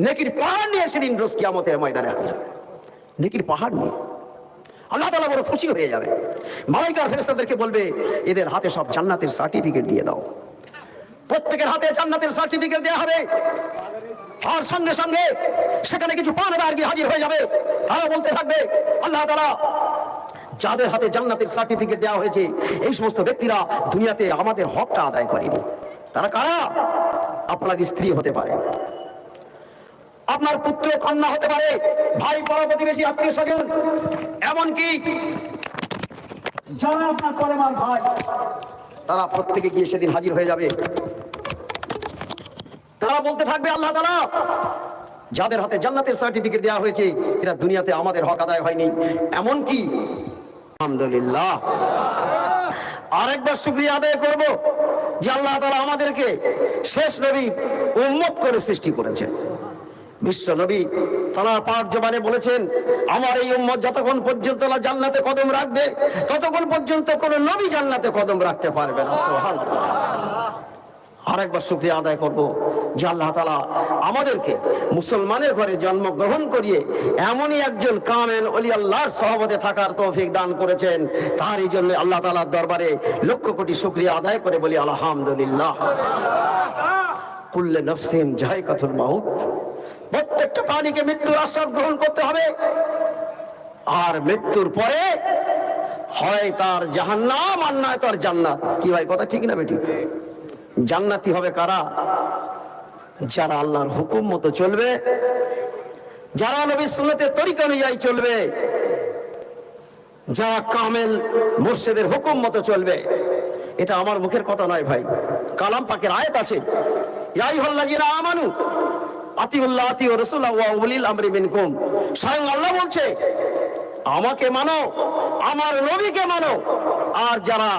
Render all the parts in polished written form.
নেকির পাহাড় নিয়ে সেদিন রোজ কিয়ামতের ময়দানে হাজির হবে। নেকির পাহাড় নিয়ে আল্লাহ তাআলা বড় খুশি হয়ে যাবে। মালায়েকা আর ফেরেশতাদেরকে বলবে, এদের হাতে সব জান্নাতের সার্টিফিকেট দিয়ে দাও। প্রত্যেকের হাতে জান্নাতের সার্টিফিকেট দেওয়া হবে। আর সঙ্গে সঙ্গে সেখানে কিছু পাহাড় গিয়ে হাজির হয়ে যাবে। তারা বলতে থাকবে, আল্লাহ তাআলা যাদের হাতে জান্নাতের সার্টিফিকেট দেওয়া হয়েছে, এই সমস্ত ব্যক্তিরা দুনিয়াতে আমাদের হকটা আদায় করেনি। তারা কারা? আপনার স্ত্রী হতে পারে, আপনার পুত্র কন্যা হতে পারে, ভাই পাড়া প্রতিবেশী আত্মীয় স্বজন, এমনকি যারা আপনার কলেমার ভাই, তারা প্রত্যেকে গিয়ে সেদিন হাজির হয়ে যাবে। তারা বলতে থাকবে, আল্লাহ তাআলা যাদের হাতে জান্নাতের সার্টিফিকেট দেওয়া হয়েছে, এরা দুনিয়াতে আমাদের হক আদায় হয়নি। এমনকি আলহামদুলিল্লাহ, আরেকবার শুকরিয়া আদায় করব যে আল্লাহ তাআলা আমাদেরকে শেষ নবীর উম্মত করে সৃষ্টি করেছেন। বিশ্ব নবী তারা পাক জবানে বলেছেন, আমার এই উম্মত যতক্ষণ পর্যন্ত না জান্নাতে কদম রাখবে, ততক্ষণ পর্যন্ত কোন নবী জান্নাতে কদম রাখতে পারবে না। সুবহানাল্লাহ। আরেকবার শুকরিয়া আদায় করব যে আল্লাহ তাআলা আমাদেরকে মুসলমানের ঘরে জন্মগ্রহণ করিয়ে এমনই একজন কামেল ওলি আল্লাহর সহবতে থাকার তৌফিক দান করেছেন। তারই জন্য আল্লাহ তাআলার দরবারে লক্ষ কোটি শুকরিয়া আদায় করে বলি আলহামদুলিল্লাহ। কুল্লু নাফসিন যায়কাতুল মাউত, প্রত্যেকটা প্রাণীকে মৃত্যুর আস্বাদ গ্রহণ করতে হবে। আর মৃত্যুর পরে হয় তার জাহান্নাম আর নয় তার জান্নাত। কি ভাই, কথা ঠিক না বেঠিক? জান্নাতি হবে কারা? যারা আল্লাহর হুকুম মতো চলবে, যারা নবীর সুন্নতের তরিকা অনুযায়ী চলবে, যারা কামেল মুর্শিদের হুকুম মতো চলবে। এটা আমার মুখের কথা নয় ভাই, কালাম পাকের আয়াত আছে, ইয়া আইয়ুহাল্লাযীনা আমানু আতিউল্লাহ আতিউর রাসূলা ওয়া উলিল আমরি মিনকুম। স্বয়ং আল্লাহ বলছে, আমাকে মানো, আমার নবীকে মানো, আর যারা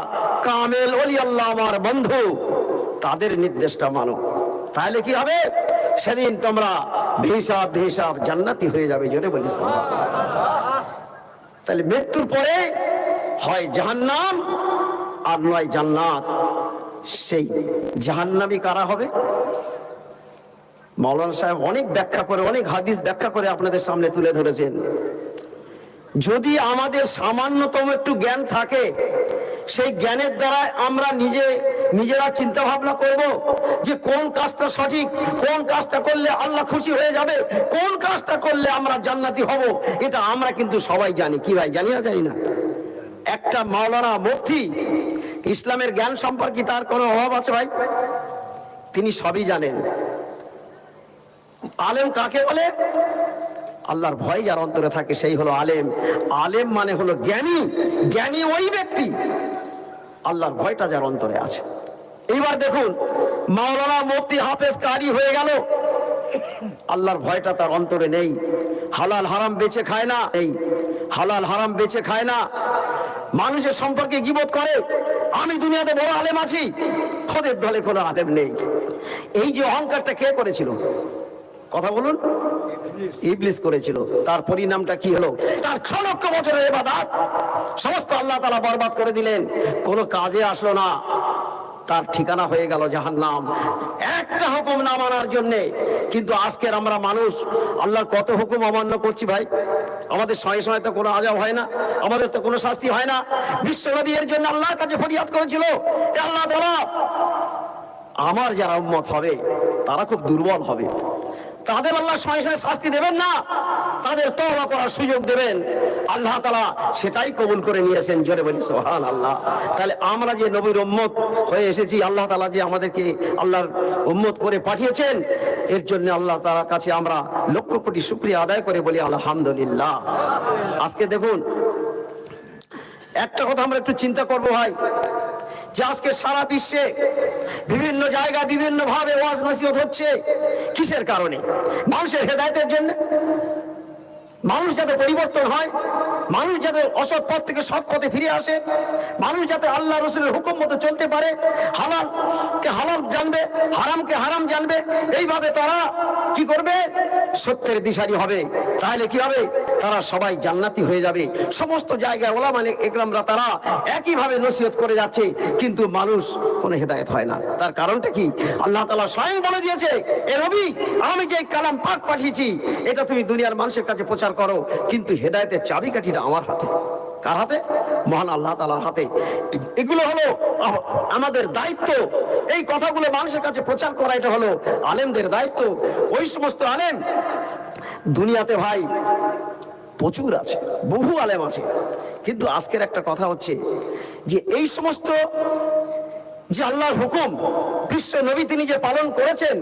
কামেল ওলি আল্লাহ আমার বন্ধু, তাদের নির্দেশটা মানো। তাহলে কি হবে? সেদিন তোমরা বেহিসাব বেহিসাব জান্নাতি হয়ে যাবে। জোরে বলিস। তাহলে মৃত্যুর পরে হয় জাহান্নাম আর নয় জান্নাত। সেই জাহান্নামী কারা হবে? মাওলানা সাহেব অনেক ব্যাখ্যা করে, অনেক হাদিস ব্যাখ্যা করে আপনাদের সামনে তুলে ধরেছেন। যদি আমাদের সামান্যতম একটু জ্ঞান থাকে, সেই জ্ঞানের দ্বারা আমরা নিজেরা চিন্তা ভাবনা করব যে কোন কাজটা সঠিক, কোন কাজটা করলে আল্লাহ খুশি হয়ে যাবে, কোন কাজটা করলে আমরা জান্নাতি হব, এটা আমরা কিন্তু সবাই জানি। কি ভাই, জানি না? জানি না? একটা মাওলানা মুফতি ইসলামের জ্ঞান সম্পর্কে তার কোনো অভাব আছে ভাই? তিনি সবই জানেন। আলেম কাকে বলে? আল্লাহর ভয় যার অন্তরে থাকে সেই হলো আলেম। আলেম মানে হলো জ্ঞানী। জ্ঞানী ওই ব্যক্তি আল্লাহর ভয়টা যার অন্তরে আছে। এইবার দেখুন, মাওলানা মুফতি হাফেজ কারি হয়ে গেল, আল্লাহর ভয়টা তার অন্তরে নেই। হালাল হারাম বেচে খায় না, এই হালাল হারাম বেচে খায় না। মানুষের সম্পর্কে গীবত করে, আমি দুনিয়াতে বড় আলেম আছি, খোদের দলে কোনো আলেম নেই। এই যে অহংকারটা কে করেছিল? কথা বলুন। ইবলিস করেছিল। তার পরিণামটা কি হলো? তার 6 লক্ষ বছরের ইবাদত সমস্ত আল্লাহ তাআলা বরবাদ করে দিলেন, কোনো কাজে আসলো না। তার ঠিকানা হয়ে গেল জাহান্নাম, একটা হুকুম না মানার জন্যে। কিন্তু আজকের আমরা মানুষ আল্লাহর কত হুকুম অমান্য করছি ভাই। আমাদের সময় সময় তো কোনো আযাব হয় না, আমাদের তো কোনো শাস্তি হয় না। বিশ্বনবী এর জন্য আল্লাহর কাছে ফরিয়াদ করেছিল, এ আল্লাহ তাআলা, আমার যারা উম্মত হবে তারা খুব দুর্বল হবে, তাদের আল্লাহ সময় সময় শাস্তি দেবেন না, তাদের তওবা করার সুযোগ দেবেন। আল্লাহ তাআলা সেটাই কবুল করে নিয়েছেন। জোরে বলি সুবহানাল্লাহ। তাহলে আমরা যে নবীর উম্মত হয়ে এসেছি, আল্লাহ তাআলা যে আমাদেরকে আল্লাহর উম্মত করে পাঠিয়েছেন, এর জন্য আল্লাহ তাআলার কাছে আমরা লক্ষ কোটি শুকরিয়া আদায় করে বলি আলহামদুলিল্লাহ। আজকে দেখুন, একটা কথা আমরা একটু চিন্তা করব ভাই, যে আজকে সারা বিশ্বে বিভিন্ন জায়গায় বিভিন্ন ভাবে ওয়াজ নসিহত হচ্ছে। কিসের কারণে? মানুষের হেদায়েতের জন্য, মানুষ যাতে পরিবর্তন হয়, মানুষ যাতে অসৎ পথ থেকে সৎ পথে ফিরে আসে, মানুষ যাতে আল্লাহ রাসূলের হুকুম মতো চলতে পারে, হালালকে হালাল জানবে, হারামকে হারাম জানবে। এইভাবে তারা কি করবে? সত্যের দিশারি হবে। তাহলে কি হবে? তারা সবাই জান্নাতি হয়ে যাবে। সমস্ত জায়গায় ওলামা একরামরা তারা একইভাবে নসিহত করে যাচ্ছে, কিন্তু মানুষ কোনো হেদায়েত হয় না। তার কারণটা কি? আল্লাহ তাআলা স্বয়ং বলে দিয়েছে, এ নবী, আমি যে কালাম পাক পাঠিয়েছি এটা তুমি দুনিয়ার মানুষের কাছে প্রচার করো, কিন্তু হেদায়েতের চাবিকাঠিটা আমার হাতে। কার হাতে? মহান আল্লাহ তাআলার হাতে। এগুলো হলো আমাদের দায়িত্ব। এই কথাগুলো মানুষের কাছে প্রচার করা এটা হলো আলেমদের দায়িত্ব। ওই সমস্ত আলেম দুনিয়াতে ভাই প্রচুর আছে, বহু আলেম আছে, কিন্তু আজকের একটা কথা হচ্ছে যে এই সমস্ত যে আল্লাহর হুকুম বিশ্ব নবী তিনি যে পালন করেছেন,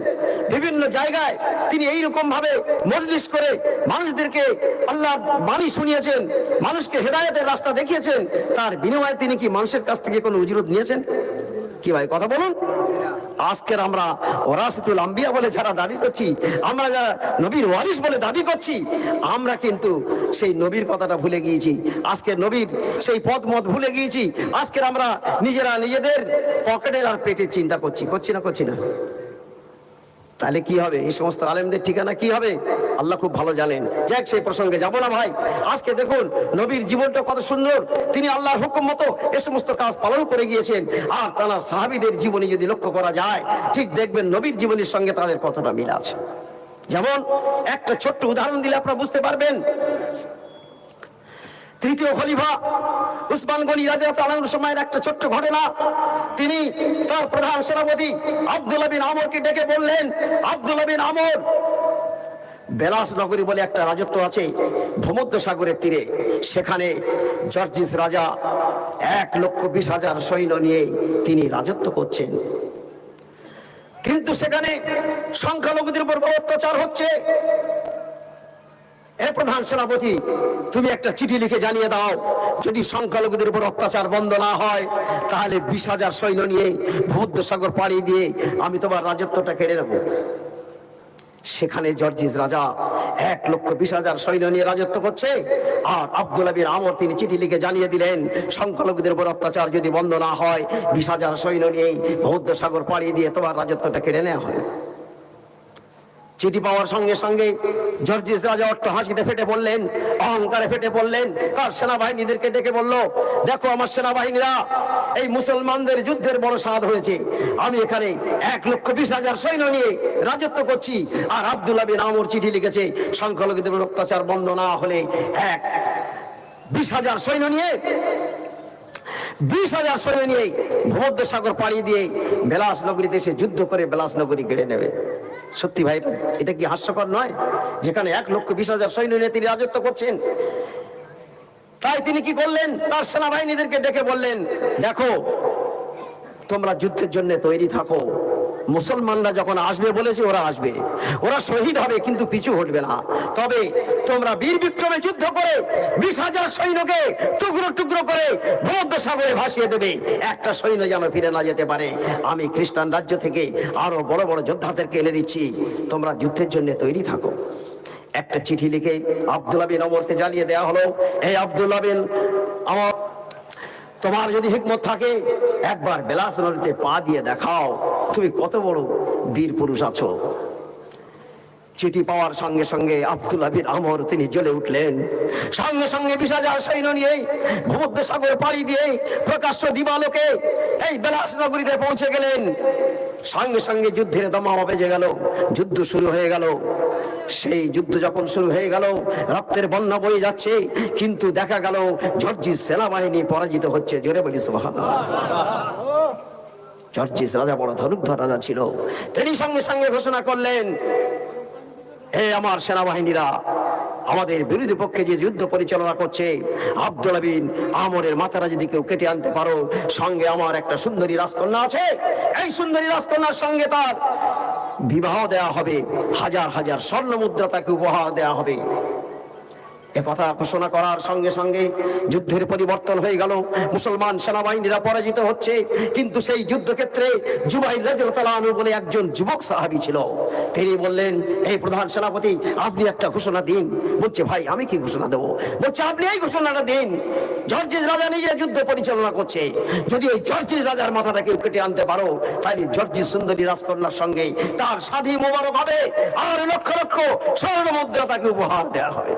বিভিন্ন জায়গায় তিনি এইরকম ভাবে মজলিস করে মানুষদেরকে আল্লাহ বাণী শুনিয়েছেন, মানুষকে হেদায়েতের রাস্তা দেখিয়েছেন, তার বিনিময়ে তিনি কি মানুষের কাছ থেকে কোনো উজরত নিয়েছেন? কি ভাই কথা বলুন। আজকের আমরা ওরাসাতুল আম্বিয়া বলে যারা দাবি করছি, আমরা যারা নবীর ওয়ারিস বলে দাবি করছি, আমরা কিন্তু সেই নবীর কথাটা ভুলে গিয়েছি। আজকে নবীর সেই পথ মত ভুলে গিয়েছি। আজকের আমরা নিজেরা নিজেদের পকেটের আর পেটের চিন্তা করছি না। তাহলে কি হবে? এই সমস্ত আলেমদের ঠিকানা কি হবে আল্লাহ খুব ভালো জানেন। যাক, সেই প্রসঙ্গে যাব না ভাই। আজকে দেখুন নবীর জীবনটা কত সুন্দর, তিনি আল্লাহর হুকুম মতো এ সমস্ত কাজ পালন করে গিয়েছেন। আর তারা সাহাবীদের জীবনী যদি লক্ষ্য করা যায়, ঠিক দেখবেন নবীর জীবনের সঙ্গে তাদের কতটা মিল আছে। যেমন একটা ছোট্ট উদাহরণ দিলে আপনারা বুঝতে পারবেন। তৃতীয় খলিফা উসমান গনি রাদিয়াল্লাহু আনহুর সময়ের একটা ছোট্ট ঘটনা। তিনি তার প্রধান সেনাপতি আব্দুল্লাহ বিন আমরকে ডেকে বললেন, আব্দুল্লাহ বিন আমর, বেলাস নগরী বলে একটা রাজত্ব আছে ভূমধ্য সাগরের তীরে, সেখানে জর্জিস রাজা 1,20,000 সৈন্য নিয়ে তিনি রাজত্ব করছেন, কিন্তু সেখানে সংখ্যালঘুদের উপর বড় অত্যাচার হচ্ছে। প্রধান সেনাপতি, তুমি একটা চিঠি লিখে জানিয়ে দাও, যদি সংখ্যালঘুদের উপর অত্যাচার বন্ধ না হয় তাহলে 20,000 সৈন্য নিয়ে ভূমধ্য সাগর পাড়ি দিয়ে আমি তোমার রাজত্বটা কেড়ে নেব। সেখানে জর্জিস রাজা 1,20,000 সৈন্য নিয়ে রাজত্ব করছে, আর আব্দুল্লাহ বিন আমর তিনি চিঠি লিখে জানিয়ে দিলেন, সংখ্যালঘুদের উপর অত্যাচার যদি বন্ধ না হয় 20,000 সৈন্য নিয়ে ভূমধ্য সাগর পাড়ি দিয়ে তোমার রাজত্বটা কেড়ে নেওয়া হয়। চিঠি পাওয়ার সঙ্গে সঙ্গে জর্জিস রাজা অট্টহাসিতে ফেটে পড়লেন, অহংকারে ফেটে পড়লেন। তার সেনাবাহিনীদেরকে ডেকে বলল, দেখো আমার সেনাবাহিনীরা, এই মুসলমানদের যুদ্ধের বড় স্বাদ হয়েছে, আমি এখানে 1,20,000 সৈন্য নিয়ে রাজত্ব করছি, আর আব্দুল্লাহ বিন আমর চিঠি লিখেছে সংখ্যালঘুদের অত্যাচার বন্ধ না হলে 20,000 সৈন্য নিয়ে 20,000 সৈন্য নিয়ে ভূমধ্য সাগর পাড়ি দিয়ে বেলাস নগরীতে এসে যুদ্ধ করে বেলাস নগরী কেড়ে নেবে। সত্যি ভাই, এটা কি হাস্যকর নয়? যেখানে 1,20,000 সৈন্য নিয়ে তিনি রাজত্ব করছেন। তাই তিনি কি করলেন, তার সেনাবাহিনীদেরকে ডেকে বললেন, দেখো তোমরা যুদ্ধের জন্য তৈরি থাকো, মুসলমানরা যখন আসবে বলেছে ওরা আসবে, ওরা শহীদ হবে কিন্তু পিছু হটবে না, তবে তোমরা বীর বিক্রমে যুদ্ধ করে 20,000 সৈন্যকে টুকরো টুকরো করে ভূমধ্য সাগরে ভাসিয়ে দেবে, একটা সৈন্য যেন ফিরে না যেতে পারে। আমি খ্রিস্টান রাজ্য থেকে আরো বড় বড় যোদ্ধাদেরকে এনে দিচ্ছি, তোমরা যুদ্ধের জন্য তৈরি থাকো। একটা চিঠি লিখে আব্দুল্লাহ বিন আমরকে জানিয়ে দেওয়া হলো, এই আব্দুল্লাহ বিন আমর, তোমার যদি হিকমত থাকে একবার বেলাস নদীতে পা দিয়ে দেখাও, তুমি কত বড় বীর পুরুষ আছো। চিঠি পাওয়ার সঙ্গে সঙ্গে আব্দুল্লাহ বিন আমর তিনি জ্বলে উঠলেন, সঙ্গে সঙ্গে 20,000 সৈন্য নিয়ে ভূমধ্য সাগর পাড়ি দিয়ে প্রকাশ্য দিবালোকে এই বেলাস নগরীতে পৌঁছে গেলেন। সঙ্গে সঙ্গে যুদ্ধের দামামা বেজে গেল, যুদ্ধ শুরু হয়ে গেল। সেই যুদ্ধ যখন শুরু হয়ে গেল, রক্তের বন্যা বয়ে যাচ্ছে, কিন্তু দেখা গেল জর্জিস সেনাবাহিনী পরাজিত হচ্ছে। জোরে বলি সুবহানাল্লাহ। জর্জিস রাজা বড় ধনুর্ধর রাজা ছিল, তিনি সঙ্গে সঙ্গে ঘোষণা করলেন, হে আমার সেনাবাহিনীরা, আমাদের বিরোধী পক্ষে যে যুদ্ধ পরিচালনা করছে আব্দুল্লাহ বিন আমরের মাথাটা যদি কেউ কেটে আনতে পারো, সঙ্গে আমার একটা সুন্দরী রাজকন্যা আছে, এই সুন্দরী রাজকন্যার সঙ্গে তার বিবাহ দেয়া হবে, 1,000 স্বর্ণ মুদ্রা তাকে উপহার দেয়া হবে। একথা ঘোষণা করার সঙ্গে সঙ্গে যুদ্ধের পরিবর্তন হয়ে গেল, মুসলমান সেনাবাহিনীরা পরাজিত হচ্ছে। কিন্তু সেই যুদ্ধক্ষেত্রে জুবাইর রাদিয়াল্লাহু আনহু বলে একজন যুবক সাহাবী ছিল, তিনি বললেন, এই প্রধান সেনাপতি আপনি একটা ঘোষণা দিন। বলছে, ভাই আমি কি ঘোষণা দেবো? বলছে, আপনি এই ঘোষণাটা দিন, জর্জিস রাজা নিজে যুদ্ধ পরিচালনা করছে, যদি ওই জর্জিস রাজার মাথাটা কেউ কেটে আনতে পারো, তাহলে জর্জিস সুন্দরী রাজকন্যার সঙ্গে তার শাদী মোবারক হবে, আর লক্ষ লক্ষ স্বর্ণ মুদ্রা তাকে উপহার দেওয়া হবে।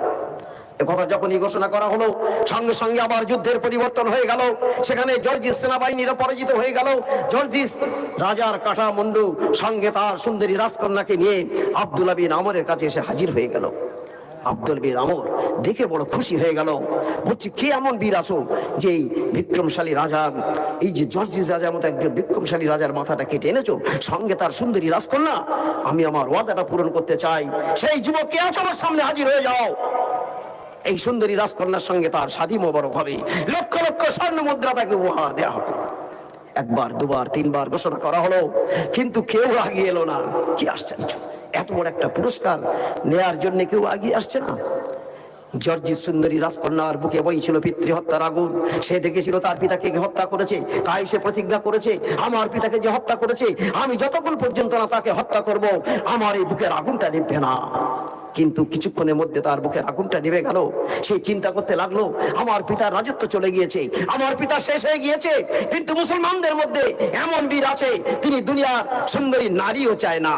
কথা যখনই ঘোষণা করা হলো, সঙ্গে সঙ্গে আবার যুদ্ধের পরিবর্তন হয়ে গেল। সেখানে জর্জিস সেনাবাহিনীরা পরাজিত হয়ে গেল। জর্জিস রাজার কাটা মুন্ডু সঙ্গে তার সুন্দরী রাজকন্যাকে নিয়ে আব্দুল্লাহ বিন আমরের কাছে এসে হাজির হয়ে গেল। আব্দুল বীর আমর দেখে বড় খুশি হয়ে গেল, বলছি কে এমন বীর আছো যে এই বিক্রমশালী রাজা, এই যে জর্জিস রাজার মতো একজন বিক্রমশালী রাজার মাথাটা কেটে এনেছো, সঙ্গে তার সুন্দরী রাজকন্যা। আমি আমার ওয়াদাটা পূরণ করতে চাই, সেই যুবক কে আছো আমার সামনে হাজির হয়ে যাও। এই সুন্দরী রাজকন্যার সঙ্গে তার শাদী মোবারক হবে, লক্ষ লক্ষ স্বর্ণ মুদ্রা তাকে উপহার দেওয়া হবে। একবার দুবার তিনবার ঘোষণা করা হলো, কিন্তু কেউ আগিয়ে এলো না। কি আশ্চর্য, এত বড় একটা পুরস্কার নেয়ার জন্য কেউ আগিয়ে আসছে না। জর্জিস সুন্দরী রাজকন্যার বুকে বইছিল পিতৃহত্যার আগুন। সে দেখেছিল তার পিতাকে হত্যা করেছে, তাই সে প্রতিজ্ঞা করেছে, আমার পিতাকে যে হত্যা করেছে আমি যতক্ষণ পর্যন্ত না তাকে হত্যা করব, আমার এই বুকের আগুনটা নিভবে না। কিন্তু কিছুক্ষণের মধ্যে তার বুকের আগুনটা নিভে গেল। সেই চিন্তা করতে লাগলো, আমার পিতার রাজত্ব চলে গিয়েছে, আমার পিতা শেষ হয়ে গিয়েছে, কিন্তু মুসলমানদের মধ্যে এমন বীর আছে, তিনি দুনিয়ার সুন্দরী নারীও চায় না,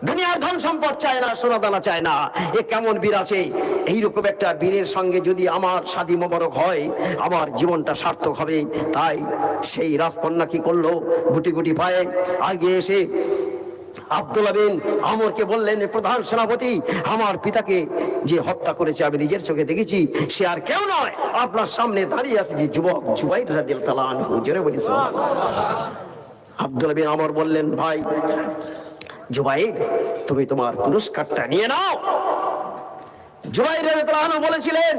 দুনিয়ার ধন সম্পদ চায় না, সোনা দানা চায় না। এ কেমন বীর আছে? এইরকম একটা বীরের সঙ্গে যদি আমার শাদী মোবারক হয়, আমার জীবনটা সার্থক হবে। তাই সেই রাজকন্যা কি করলো, গুটি গুটি পায়ে আগে এসে আব্দুল্লাহ বিন আমরকে বললেন, প্রধান সেনাপতি, আমার পিতাকে যে হত্যা করেছে আমি নিজের চোখে দেখেছি, সে আর কেউ নয়, আপনার সামনে দাঁড়িয়ে আছে যে যুবক জুবাইর রাদিয়াল্লাহু আনহু। জোরে বলি সুবহানাল্লাহ। আব্দুল্লাহ বিন আমর বললেন, ভাই জুবাইর, তুমি তোমার পুরস্কারটা নিয়ে নাও। জুবাইর রাদিয়াল্লাহু আনহু বলেছিলেন,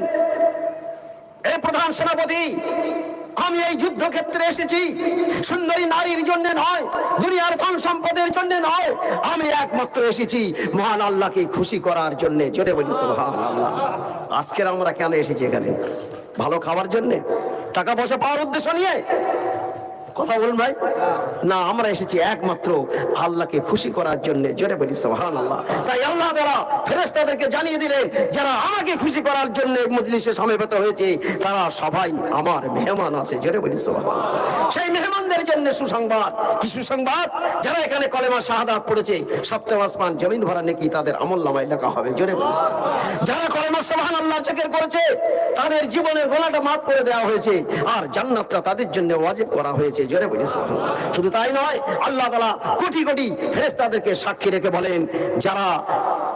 এ প্রধান সেনাপতি, আমি এই যুদ্ধক্ষেত্রে এসেছি সুন্দরী নারীর জন্য নয়, দুনিয়ার ধন সম্পদের জন্য নয়, আমি একমাত্র এসেছি মহান আল্লাহকে খুশি করার জন্য। জোরে বলি সুবহানাল্লাহ। আজকের আমরা কেন এসেছি এখানে? ভালো খাবার জন্য, টাকা পয়সা পাওয়ার উদ্দেশ্য নিয়ে? কথা বলুন ভাই। না, আমরা এসেছি একমাত্র আল্লাহকে খুশি করার জন্য। জোরে বলি সুবহানাল্লাহ। তাই আল্লাহ তাআলা ফেরেশতাদেরকে জানিয়ে দিলেন, যারা আমাকে খুশি করার জন্য মজলিসে সমবেত হয়েছে তারা সবাই আমার মেহমান আছে। জোরে বলি সুবহানাল্লাহ। সেই মেহমানদের জন্য সুসংবাদ। কি সুসংবাদ? যারা এখানে কলেমা শাহাদাত পড়েছে, সপ্তম আসমান জমিন ভরা নেকি তাদের আমলনামায় লেখা হবে। জোরে বলি। যারা কলেমা সুবহানাল্লাহ জিকির করেছে, তাদের জীবনের গুনাহটা মাফ করে দেওয়া হয়েছে, আর জান্নাতটা তাদের জন্য ওয়াজিব করা হয়েছে। জোরে বলি সুবহানাল্লাহ। শুধু তাই নয়, আল্লাহ তাআলা কোটি কোটি ফেরেশতাদেরকে সাক্ষী রেখে বলেন, যারা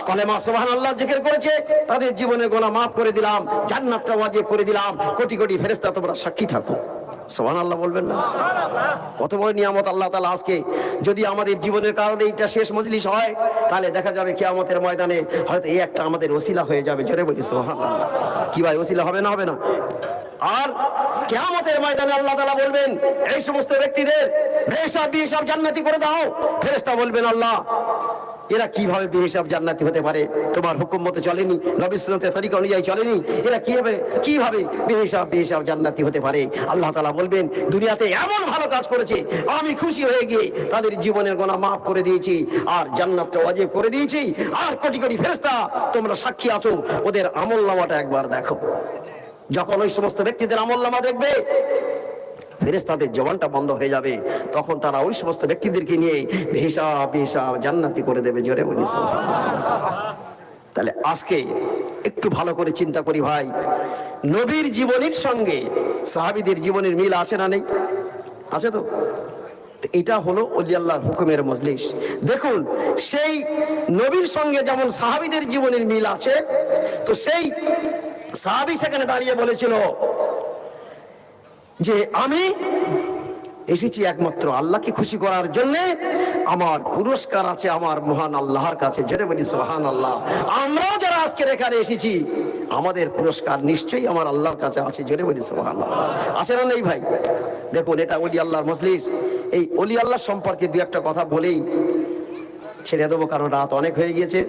কলেমা সুবহানাল্লাহ জিকির করেছে তাদের জীবনের গুনাহ মাফ করে দিলাম, জান্নাতটা ওয়াজিব করে দিলাম। কোটি কোটি ফেরেশতা তোমরা সাক্ষী থাকো। সুবহানাল্লাহ বলবেন না? কত বড় নিয়ামত আল্লাহ তাআলা আজকে। যদি আমাদের জীবনের কারণে এটা শেষ মজলিস হয়, তাহলে দেখা যাবে কিয়ামতের ময়দানে হয়তো এই একটা আমাদের ওসিলা হয়ে যাবে। জোরে বলি সুবহানাল্লাহ। কি ভাই, ওসিলা হবে না হবে না? আর কিয়ামতের ময়দানে আল্লাহ তাআলা বলবেন, এই সমস্ত ব্যক্তিদের বেহিসাব বিহিসাব জান্নাতি করে দাও। ফেরেশতা বলবেন, আল্লাহ এরা কিভাবে বেহিসাব জান্নাতি হতে পারে? তোমার হুকুম মতে চলেনি, নবী সুন্নতের তরিকা অনুযায়ী চলেনি, এরা কিভাবে বেহিসাব জান্নাতি হতে পারে? আল্লাহ তাআলা বলবেন, দুনিয়াতে এমন ভালো কাজ করেছে, আমি খুশি হয়ে গিয়ে তাদের জীবনের গুনাহ মাফ করে দিয়েছি, আর জান্নাতটা ওয়াজিব করে দিয়েছি। আর কোটি কোটি ফেরেশতা তোমরা সাক্ষী আছো, ওদের আমলনামাটা একবার দেখো। যখন ওই সমস্ত ব্যক্তিদের আমলনামা দেখবে, ফেরেশতাদের জবানটা বন্ধ হয়ে যাবে, তখন তারা ওই সমস্ত ব্যক্তিদেরকে নিয়ে বেহিসাব জান্নাতি করে দেবে। জোরে বলি সুবহানাল্লাহ। তাহলে আজকে একটু ভালো করে চিন্তা করি ভাই, নবীর জীবনের সঙ্গে সাহাবীদের জীবনের মিল আছে না নেই? আছে তো। এটা হলো ওলি আল্লাহর হুকুমের মজলিস। দেখুন, সেই নবীর সঙ্গে যেমন সাহাবীদের জীবনের মিল আছে, তো সেই সাহাবী সেখানে দাঁড়িয়ে বলেছিল যে আমি এসেছি একমাত্র আল্লাহকে খুশি করার জন্য, আমার পুরস্কার আছে আমার মহান আল্লাহর কাছে। জোরে বলি সুবহানাল্লাহ। আমরাও যারা আজকে এখানে এসেছি, আমাদের পুরস্কার নিশ্চয়ই আমার আল্লাহর কাছে আছে। জোরে বলি সুবহানাল্লাহ। আছে না নেই ভাই? দেখুন, এটা ওলি আল্লাহর মজলিস। এই ওলি আল্লাহ সম্পর্কে দু একটা কথা বলেই ছেড়ে দেবো, কারণ রাত অনেক হয়ে গিয়েছে।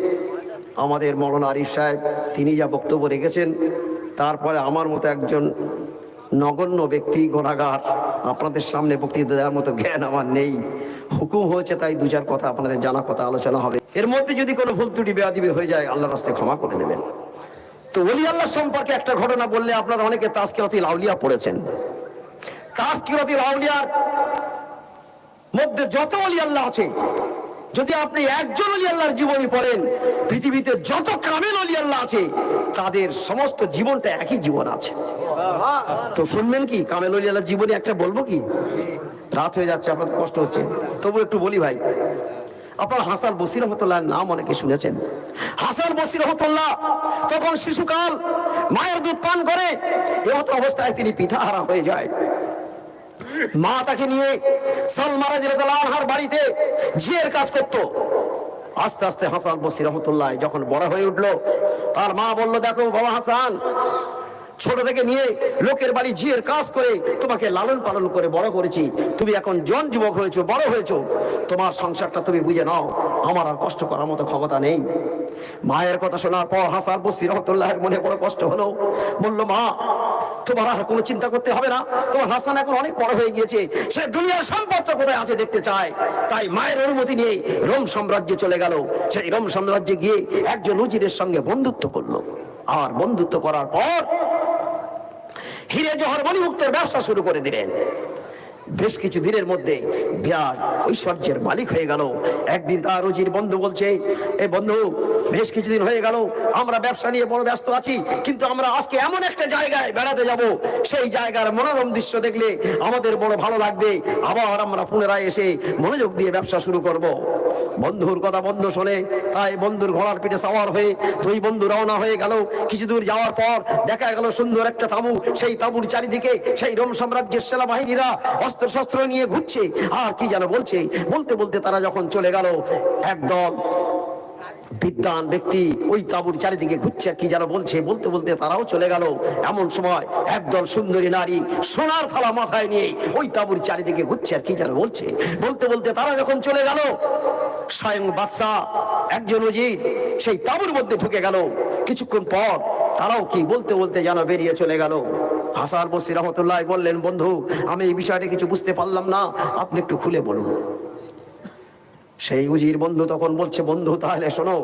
আমাদের মৌলানা আরিফ সাহেব তিনি যা বক্তব্য রেখেছেন, তারপরে আমার মতো একজন নগণ্য ব্যক্তি, গুনাহগার, আপনাদের সামনে বক্তৃতা দেওয়ার মতো জ্ঞান আমার নেই। হুকুম হয়েছে তাই দু চার কথা আপনাদের জানা কথা আলোচনা হবে। এর মধ্যে যদি কোনো ভুল ত্রুটি বেয়াদবি হয়ে যায়, আল্লাহর রাস্তায় ক্ষমা করে দেবেন। তো ওলি আল্লাহ সম্পর্কে একটা ঘটনা বললে আপনারা অনেকে তাজকিরাতুল আউলিয়া পড়েছেন। তাজকিরাতুল আউলিয়ার মধ্যে যত ওলি আল্লাহ আছে, যদি আপনি একজন ওলি আল্লাহর জীবনী পড়েন, পৃথিবীতে যত কামেল ওলি আল্লাহ আছে তাদের সমস্ত জীবনটা একই জীবন আছে। তো শুনবেন কি কামেল ওলি আল্লাহর জীবনী একটা বলবো কি? রাত হয়ে যাচ্ছে, আপনাদের কষ্ট হচ্ছে, তবু একটু বলি ভাই। আপনারা হাসান বসরি রহমাতুল্লাহর নাম অনেকে শুনেছেন। হাসান বসরি রহমাতুল্লাহ তখন শিশুকাল, মায়ের দুধ পান করে, এমত অবস্থায় তিনি পিতাহারা হয়ে যায়। মা তাকে নিয়ে সালমা রাদিয়াল্লাহু আনহার বাড়িতে ঝিয়ের কাজ করত। আস্তে আস্তে হাসান বসরি রহমাতুল্লাহ যখন বড় হয়ে উঠলো, তার মা বলল, দেখো বাবা হাসান, ছোট থেকে নিয়ে লোকের বাড়ি ঝিয়ের কাজ করে তোমাকে লালন পালন করে বড় করেছি, তুমি এখন জন যুবক হয়েছো, বড় হয়েছো, তোমার সংসারটা তুমি বুঝে নাও, আমার আর কষ্ট করার মতো ক্ষমতা নেই। মায়ের কথা শোনার পর হাসান বসরি রহমাতুল্লাহের মনে বড় কষ্ট হলো। বলল, মা তোমার আর কোনো চিন্তা করতে হবে না, তোমার হাসান এখন অনেক বড় হয়ে গিয়েছে, সে দুনিয়ার সম্পদটা কোথায় আছে দেখতে চায়। তাই মায়ের অনুমতি নিয়ে রোম সাম্রাজ্যে চলে গেল। সেই রোম সাম্রাজ্যে গিয়ে একজন উজিরের সঙ্গে বন্ধুত্ব করলো। আর বন্ধুত্ব করার পর হিরে জহর মণিমুক্তের ব্যবসা শুরু করে দিলেন। বেশ কিছু দিনের মধ্যে বিরাট ঐশ্বর্যের মালিক হয়ে গেল। একদিন তার রুজির বন্ধু বলছে, এ বন্ধু, বেশ কিছুদিন হয়ে গেল আমরা ব্যবসা নিয়ে বড় ব্যস্ত আছি, কিন্তু আমরা আজকে এমন একটা জায়গায় বেড়াতে যাব, সেই জায়গার মনোরম দৃশ্য দেখলে আমাদের বড় ভালো লাগবে, আবার আমরা পুনরায় এসে মনোযোগ দিয়ে ব্যবসা শুরু করব। বন্ধুর কথা বন্ধু শোনে, তাই বন্ধুর ঘোড়ার পিঠে সওয়ার হয়ে দুই বন্ধু রওনা হয়ে গেল। কিছু দূর যাওয়ার পর দেখা গেল সুন্দর একটা তাঁবু। সেই তাঁবুর চারিদিকে সেই রোম সাম্রাজ্যের সেনাবাহিনীরা অস্ত্র শস্ত্র নিয়ে ঘুরছে আর কি যেন বলছে। বলতে বলতে তারা যখন চলে গেল, একদল বিদ্বান ব্যক্তি ওই তাঁবুর চারিদিকে ঘুরছে আর কি যেন বলছে। বলতে বলতে তারাও চলে গেল। এমন সময় একদল সুন্দরী নারী সোনার থালা মাথায় নিয়ে ওই তাঁবুর চারিদিকে ঘুরছে আর কি যেন বলছে। বলতে বলতে তারা যখন চলে গেল, স্বয়ং বাদশাহ একজন উজির সেই তাঁবুর মধ্যে ঢুকে গেল। কিছুক্ষণ পর তারাও কি বলতে বলতে যেন বেরিয়ে চলে গেল। হাসান বসরি রহমাতুল্লাহ বললেন, বন্ধু, আমি এই বিষয়টা কিছু বুঝতে পারলাম না, আপনি একটু খুলে বলুন। সেই উজির বন্ধু তখন বলছে, বন্ধু তাহলে শোনো,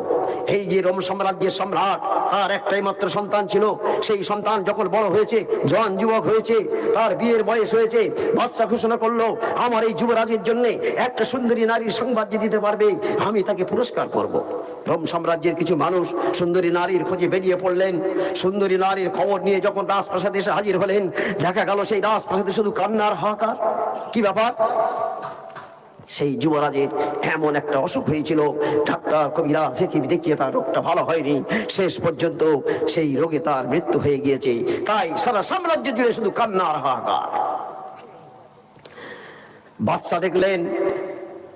এই যে রোম সাম্রাজ্যের সম্রাট, তার একটাই মাত্র সন্তান ছিল। সেই সন্তান যখন বড় হয়েছে, জওয়ান যুবক হয়েছে, তার বিয়ের বয়স হয়েছে, বাদশা ঘোষণা করলো, আমার এই যুবরাজের জন্য একটা সুন্দরী নারীর সংবাদ দিতে পারবে, আমি তাকে পুরস্কার করব। রোম সাম্রাজ্যের কিছু মানুষ সুন্দরী নারীর খোঁজে বেরিয়ে পড়লেন। সুন্দরী নারীর খবর নিয়ে যখন রাজপ্রাসাদে এসে হাজির হলেন, দেখা গেল সেই রাজপ্রাসাদে শুধু কান্নার হাহাকার। কি ব্যাপার? সেই যুবরাজের এমন একটা অসুখ হয়েছিল, ডাক্তার কবিরাজ দেখিয়ে তার রোগটা ভালো হয়নি, শেষ পর্যন্ত সেই রোগে তার মৃত্যু হয়ে গিয়েছে। তাই সারা সাম্রাজ্য জুড়ে শুধু কান্নার হাহাকার। বাদশা দেখলেন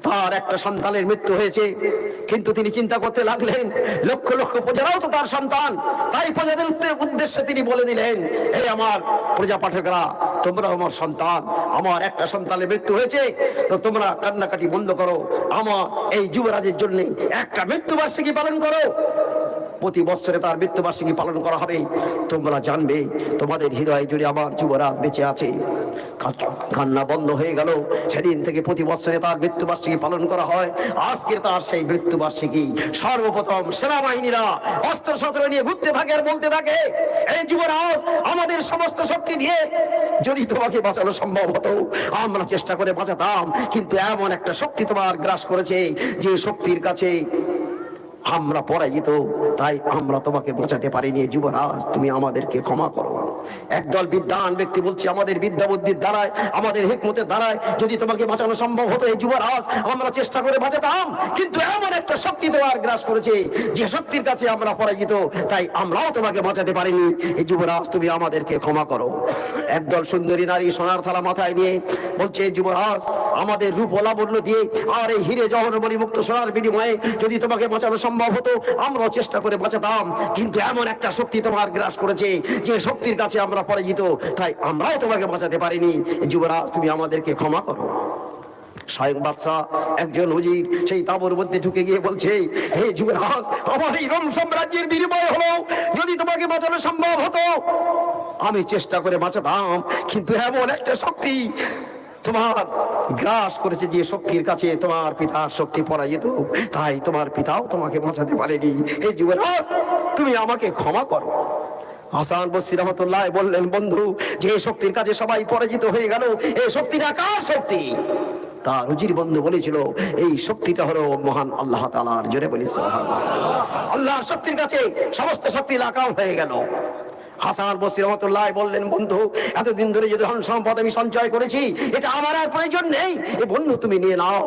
তার একটা সন্তানের মৃত্যু হয়েছে, কিন্তু তিনি চিন্তা করতে লাগলেন, লক্ষ লক্ষ প্রজারাও তো তার সন্তান। তাই প্রজাদের উদ্দেশ্যে তিনি বলে দিলেন, এই আমার প্রজা পাঠকরা, তোমরা আমার সন্তান, আমার একটা সন্তানের মৃত্যু হয়েছে, তো তোমরা কান্নাকাটি বন্ধ করো, আমার এই যুবরাজের জন্য একটা মৃত্যুবার্ষিকী পালন করো। প্রতি বছরে তার মৃত্যুবার্ষিকী পালন করা হবে। তোমরা জানবে তোমাদের হৃদয় জুড়ে আমার যুবরাজ বেঁচে আছে। কান্না বন্ধ হয়ে গেল। সেদিন থেকে প্রতি বছরে তার মৃত্যুবার্ষিকী পালন করা হয়। আজকে তার সেই মৃত্যুবার্ষিকী। সর্বপ্রথম সেনাবাহিনীরা অস্ত্র শস্ত্র নিয়ে ঘুরতে থাকে আর বলতে থাকে, এই যুবরাজ, আমাদের সমস্ত শক্তি দিয়ে যদি তোমাকে বাঁচানো সম্ভব হতো, আমরা চেষ্টা করে বাঁচাতাম, কিন্তু এমন একটা শক্তি তোমার গ্রাস করেছে যে শক্তির কাছে আমরা পরাজিত, তাই আমরা তোমাকে বাঁচাতে পারিনি। যুবরাজ, তুমি আমাদেরকে ক্ষমা করো। একদল বিদ্বান ব্যক্তি বলছে, আমাদের বিদ্যা বুদ্ধির দ্বারায়, আমাদের হিকমতের দ্বারায় যদি তোমাকে বাঁচানো সম্ভব হতো, এই যুবরাজ, আমরা চেষ্টা করে বাঁচাতাম, কিন্তু এমন একটা শক্তি তোমার গ্রাস করেছে যে শক্তির কাছে আমরা পরাজিত, তাই আমরাও তোমাকে বাঁচাতে পারিনি। এই যুবরাজ, তুমি আমাদেরকে ক্ষমা করো। একদল সুন্দরী নারী সোনার থালা মাথায় নিয়ে বলছে, যুবরাজ, আমাদের রূপ ও লাবণ্য দিয়ে আর এই হিরে জওহর মণিমুক্ত সোনার বিনিময়ে যদি তোমাকে বাঁচানো সম্ভব হতো, আমরাও চেষ্টা করে বাঁচাতাম, কিন্তু এমন একটা শক্তি তোমার গ্রাস করেছে যে শক্তির কাছে আমরা পরাজিত, তাই আমরাও তোমাকে বাঁচাতে পারিনি। যুবরাজ, তুমি আমাদেরকে ক্ষমা করো। স্বয়ং বাদশা একজন উজির সেই তাঁবুর মধ্যে ঢুকে গিয়ে বলছে, হে যুবরাজ, আমার এই রোম সাম্রাজ্যের বিনিময় হলো যদি তোমাকে বাঁচানো সম্ভব হতো, আমি চেষ্টা করে বাঁচাতাম, কিন্তু এমন একটা শক্তি তোমার গ্রাস করেছে যে শক্তির কাছে তোমার পিতার শক্তি পরাজিত, তাই তোমার পিতাও তোমাকে বাঁচাতে পারেনি। এই যুবরাজ, তুমি আমাকে ক্ষমা করো। হাসান বসরি রহমাতুল্লাহ বললেন, বন্ধু, যে শক্তির কাছে সবাই পরাজিত হয়ে গেল, এই শক্তিটা কার শক্তি? তার উজির বন্ধু বলেছিল এই শক্তিটা হলো মহান আল্লাহ তাআলার। জোরে বলি সুবহানাল্লাহ। আল্লাহর শক্তির কাছে সমস্ত শক্তি লাগাম হয়ে গেল। হাসান বসরি রহমাতুল্লাহ বললেন, বন্ধু এতদিন ধরে যে ধন সম্পদ আমি সঞ্চয় করেছি এটা আমার আর প্রয়োজন নেই, এ বন্ধু তুমি নিয়ে নাও,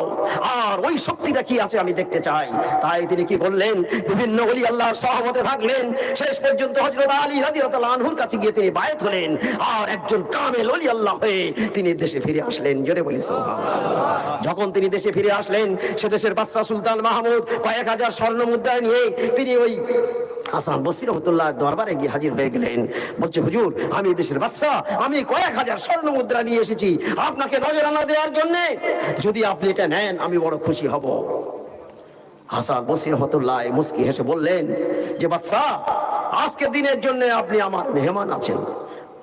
আর ওই শক্তিটা কি আছে আমি দেখতে চাই। তাই তিনি কি করলেন, বিভিন্ন ওলি আল্লাহর সহবতে থাকলেন, শেষ পর্যন্ত হযরত আলী রাদিয়াল্লাহু আনহুর কাছে গিয়ে তিনি বায়াত হলেন, আর একজন কামেল ওলি আল্লাহ হয়ে তিনি দেশে ফিরে আসলেন। জোরে বলি সুবহানাল্লাহ। যখন তিনি দেশে ফিরে আসলেন, সে দেশের বাদশা সুলতান মাহমুদ কয়েক হাজার স্বর্ণ মুদ্রা নিয়ে তিনি ওই হাসান বসরি রহমাতুল্লাহ দরবারে গিয়ে হাজির হয়ে গেলেন। বলছে, হুজুর আমি দেশের বাদশা, আমি কয়েক হাজার স্বর্ণ মুদ্রা নিয়ে এসেছি আপনাকে নজরানা দেওয়ার জন্য, যদি আপনি এটা নেন আমি বড় খুশি হব। হাসান বসরি রহমাতুল্লাহ মুস্কি হেসে বললেন যে, বাদশা আজকে দিনের জন্য আপনি আমার মেহমান আছেন।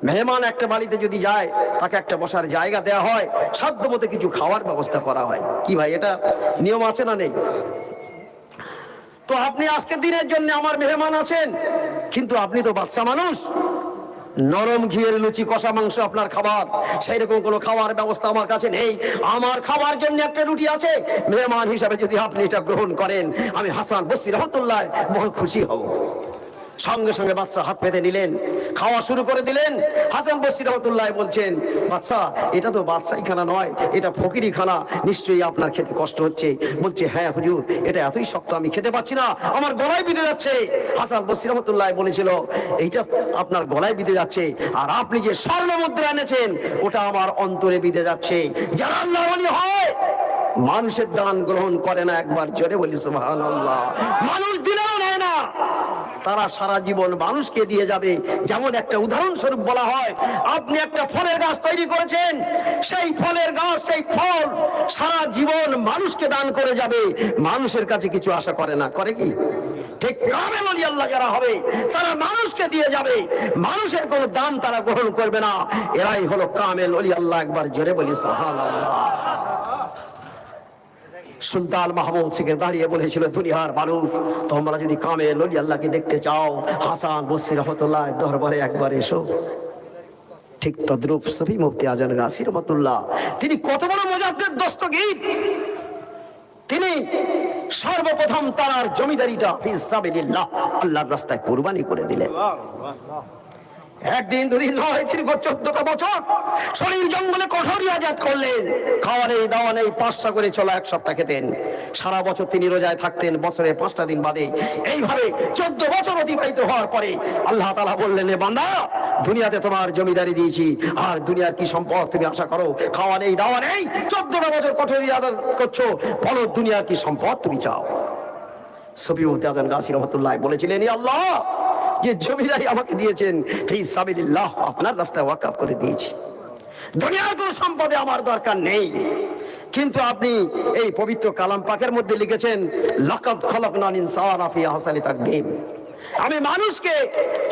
মেহমান একটা বাড়িতে যদি যায় তাকে একটা বসার জায়গা দেওয়া হয়, সাধ্যমতো কিছু খাওয়ার ব্যবস্থা করা হয়। কি ভাই এটা নিয়ম আছে না নেই? তো আপনি আজকে দিনের জন্য আমার মেহমান আছেন, কিন্তু আপনি তো বাদশা মানুষ, নরম ঘিয়ের লুচি কষা মাংস আপনার খাবার, সেই রকম কোনো খাওয়ার ব্যবস্থা আমার কাছে নেই। আমার খাওয়ার জন্য একটা রুটি আছে, মেহমান হিসাবে যদি আপনি এটা গ্রহণ করেন আমি হাসান বসরি রহমাতুল্লাহ বহু খুশি হব। সঙ্গে সঙ্গে বাদশা হাত পেতে নিলেন, খাওয়া শুরু করে দিলেন। হাসান বসরি রহমাতুল্লাহ বলছেন, বাদশা এটা তো বাদশাহী খানা নয়, এটা ফকিরি খানা, নিশ্চয়ই আপনার খেতে কষ্ট হচ্ছে। বলছে, হ্যাঁ হুজুর এটা এতই শক্ত আমি খেতে পাচ্ছি না, আমার গলায় বিঁধে যাচ্ছে। হাসান বসরি রহমাতুল্লাহ বলেছিল, এইটা আপনার গলায় বিঁধে যাচ্ছে, আর আপনি যে স্বর্ণ মুদ্রা এনেছেন ওটা আমার অন্তরে বিঁধে যাচ্ছে। যারা আল্লাহর ওলি হয় মানুষের দান গ্রহণ করে না, একবার জোরে বলি সুবহানাল্লাহ। মানুষ দিলেও নেয় না, তারা সারা জীবন মানুষকে দিয়ে যাবে। যেমন একটা উদাহরণস্বরূপ বলা হয়, আপনি একটা ফলের গাছ তৈরি করেছেন, সেই ফলের গাছ সেই ফল সারা জীবন মানুষকে দান করে যাবে, মানুষের কাছে কিছু আশা করে না, করে কি? ঠিক কামেল ওলি আল্লাহ যারা হবে তারা মানুষকে দিয়ে যাবে, মানুষের কোনো দান তারা গ্রহণ করবে না, এরাই হলো কামেল ওলি আল্লাহ। একবার জোরে বলি সুবহানাল্লাহ। সুলতান মাহমুদ সিংহে দাঁড়িয়ে বলেছিল, দুনিয়ার মানুষ তোমরা যদি কামেল ওলি আল্লাহকে দেখতে চাও হাসান বসরি রহমাতুল্লাহ দরবারে একবার এসো। ঠিক তদ্রূপ সফি মুফতি আজম গাজী রহমাতুল্লাহ, তিনি কত বড় মুজাদ্দিদ দস্তগীর, তিনি সর্বপ্রথম তার জমিদারিটা ফি সাবিলিল্লাহ আল্লাহর রাস্তায় কুরবানি করে দিলেন। একদিন দুদিন নয়, দীর্ঘ 14টা বছর শরীর জঙ্গলে কঠোর রিয়াজত করলেন, খাওয়া নেই দাওয়া নেই, 5টা করে চলা এক সপ্তাহ খেতেন। সারা বছর তিনি রোজায় থাকতেন, বছরে 5টা দিন বাদে। এইভাবে 14 বছর অতিবাহিত হওয়ার পরে আল্লাহ তাআলা বললেন, এ বান্দা দুনিয়াতে তোমার জমিদারি দিয়েছি, আর দুনিয়ার কি সম্পদ তুমি আশা করো? খাওয়া নেই দাওয়া নেই, 14টা বছর কঠোর রিয়াজত করছো, বলো দুনিয়ার কি সম্পদ তুমি চাও? সফি মুফতি আজম গাজী রহমাতুল্লাহ বলেছিলেন, ই আল্লাহ যে জমিদারি আমাকে দিয়েছেন ফি সাবিলিল্লাহ আপনার রাস্তায় ওয়াকফ করে দিয়েছি, দুনিয়ার কোনো সম্পদে আমার দরকার নেই। কিন্তু আপনি এই পবিত্র কালাম পাকের মধ্যে লিখেছেন, লাকাদ খালাকনাল ইনসানা ফি আহসানি তাকওয়িম, আমি মানুষকে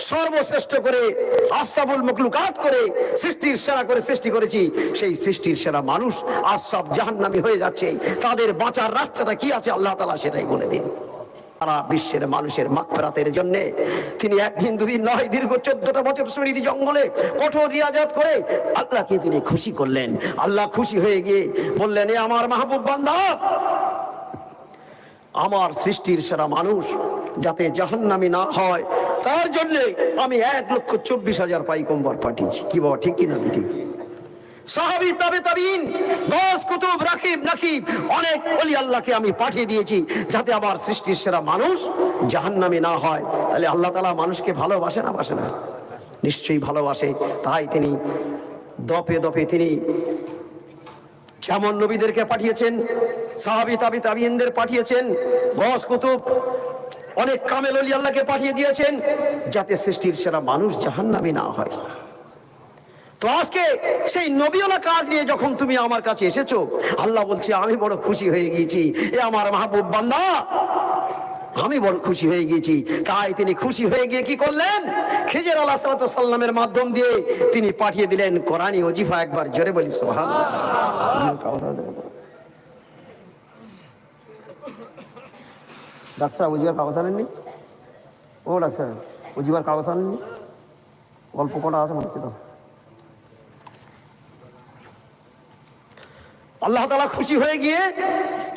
সর্বশ্রেষ্ঠ করে আশরাফুল মাখলুকাত করে সৃষ্টির সেরা করে সৃষ্টি করেছি। সেই সৃষ্টির সেরা মানুষ আজ সব জাহান্নামী হয়ে যাচ্ছে, তাদের বাঁচার রাস্তাটা কি আছে আল্লাহ তাআলা সেটাই বলে দিন। সারা বিশ্বের মানুষের মাগফিরাতের জন্য তিনি একদিন দুদিন নয়, দীর্ঘ 14টা বছর শরীর জঙ্গলে কঠোর রিয়াজত করে আল্লাহকে তিনি খুশি করলেন। আল্লাহ খুশি হয়ে গিয়ে বললেন, এ আমার মাহবুব বান্দা, আমার সৃষ্টির সেরা মানুষ যাতে জাহান্নামী না হয় তার জন্য আমি 1,24,000 পাইগম্বর পাঠিয়েছি। কি বাবা ঠিক কিনা? ঠিক। সাহাবী তাবে তাবিঈন গাস কুতুব রাকিব নাকিব অনেক ওলি আল্লাহকে আমি পাঠিয়ে দিয়েছি যাতে আমার সৃষ্টির সেরা মানুষ জাহান্নামী না হয়। তাহলে আল্লাহ তাআলা মানুষকে ভালোবাসে না বাসে না? নিশ্চয়ই ভালোবাসে। তাই তিনি দপে দপে তিনি যেমন নবীদেরকে পাঠিয়েছেন, সাহাবী তাবে তাবিঈনদের পাঠিয়েছেন, গাস কুতুব অনেক কামেল ওলি আল্লাহকে পাঠিয়ে দিয়েছেন যাতে সৃষ্টির সেরা মানুষ জাহান্নামী না হয়। তো আজকে সেই নবীওয়ালা কাজ নিয়ে যখন তুমি আমার কাছে এসেছো, আল্লাহ বলছে আমি বড় খুশি হয়ে গিয়েছি, এ আমার মাহবুব বান্দা আমি বড় খুশি হয়ে গিয়েছি। তাই তিনি খুশি হয়ে গিয়ে কি করলেন, খিজির আলাইহিস সালামের মাধ্যম দিয়ে তিনি পাঠিয়ে দিলেন কোরআনী ওজিফা। একবার জোরে বলি সুবহানাল্লাহ। ডাক্তার ওজিফার কাগজ আনেননি? ও ডাক্তার ওজিফার কাগজ আনেননি? অল্প কটা আছে মনে হচ্ছে তো। আল্লাহ তাআলা খুশি হয়ে গিয়ে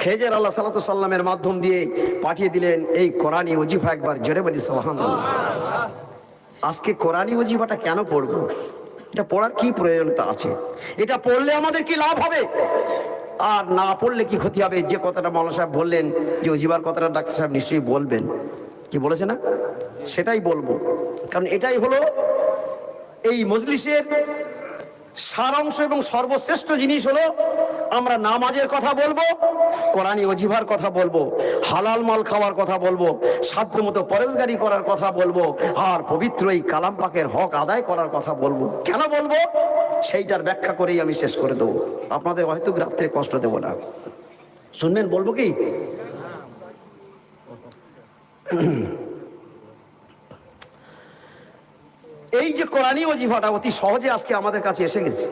খেজর আলাইহিস সালামের মাধ্যম দিয়ে পাঠিয়ে দিলেন এই কোরআনী ওজিফা। একবার জোরে বলি সুবহানাল্লাহ। আজকে কোরআনী ওজিফাটা কেন পড়বো? এটা পড়ার কি প্রয়োজনীয়তা আছে? এটা পড়লে আমাদের কি লাভ হবে, আর না পড়লে কি ক্ষতি হবে? যে কথাটা মাওলানা সাহেব বললেন, যে ওজিফার কথাটা ডাক্তার সাহেব নিশ্চয়ই বলবেন, কি বলেছে না? সেটাই বলবো, কারণ এটাই হলো এই মজলিসের সারাংশ এবং সর্বশ্রেষ্ঠ জিনিস হলো আমরা নামাজের কথা বলবো, কোরআনী ওজিফার কথা বলবো, হালাল মাল খাওয়ার কথা বলবো, সাধ্যমতো পরেশগারি করার কথা বলবো, আর পবিত্র এই কালাম পাকের হক আদায় করার কথা বলবো। কেন বলবো সেইটার ব্যাখ্যা করেই আমি শেষ করে দেবো। আপনাদের হয়তো রাত্রে কষ্ট দেব না, শুনবেন বলবো কি? এই যে কোরআনী ওজিফাটা অতি সহজে আজকে আমাদের কাছে এসে গেছে,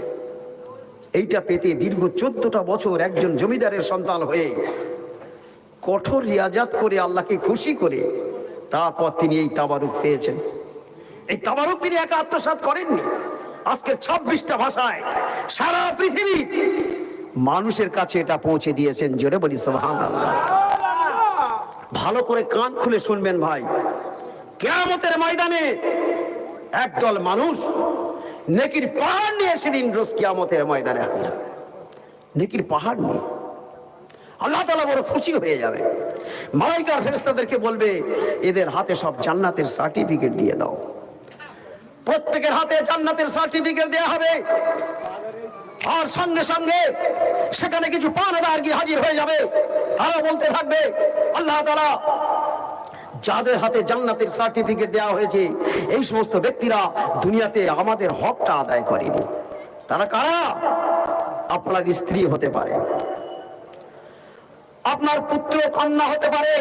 এইটা পেতে দীর্ঘ 14টা বছর একজন জমিদারের সন্তান হয়ে কঠোর রিয়াজাত করে আল্লাহকে খুশি করে তারপর তিনি এই তাবারুক পেয়েছেন। এই তাবারুক তিনি একা আত্মসাৎ করেননি, আজকে 26টা ভাষায় সারা পৃথিবী মানুষের কাছে এটা পৌঁছে দিয়েছেন। জোরে বলি সুবহানাল্লাহ। ভালো করে কান খুলে শুনবেন ভাই, কিয়ামতের ময়দানে একদল মানুষ নেকির পাহাড় নিয়ে সেদিন রোজ কিয়ামতের ময়দানে হাজির হবে। নেকির পাহাড় নিয়ে আল্লাহ তাআলা বড় খুশি হয়ে যাবে। মালায়েকা আর ফেরেশতাদেরকে বলবে, এদের হাতে সব জান্নাতের সার্টিফিকেট দিয়ে দাও। প্রত্যেকের হাতে জান্নাতের সার্টিফিকেট দেয়া হবে, আর সঙ্গে সঙ্গে সেখানে কিছু পাহারাদার গিয়ে হাজির হয়ে যাবে। তারা বলতে থাকবে, আল্লাহ তাআলা যাদের হাতে জান্নাতের সার্টিফিকেট দেওয়া হয়েছে এই সমস্ত ব্যক্তিরা দুনিয়াতে আমাদের হকটা আদায় করেনি। তারা কারা? আপনার স্ত্রী হতে পারে, আপনার পুত্র কন্যা হতে পারে,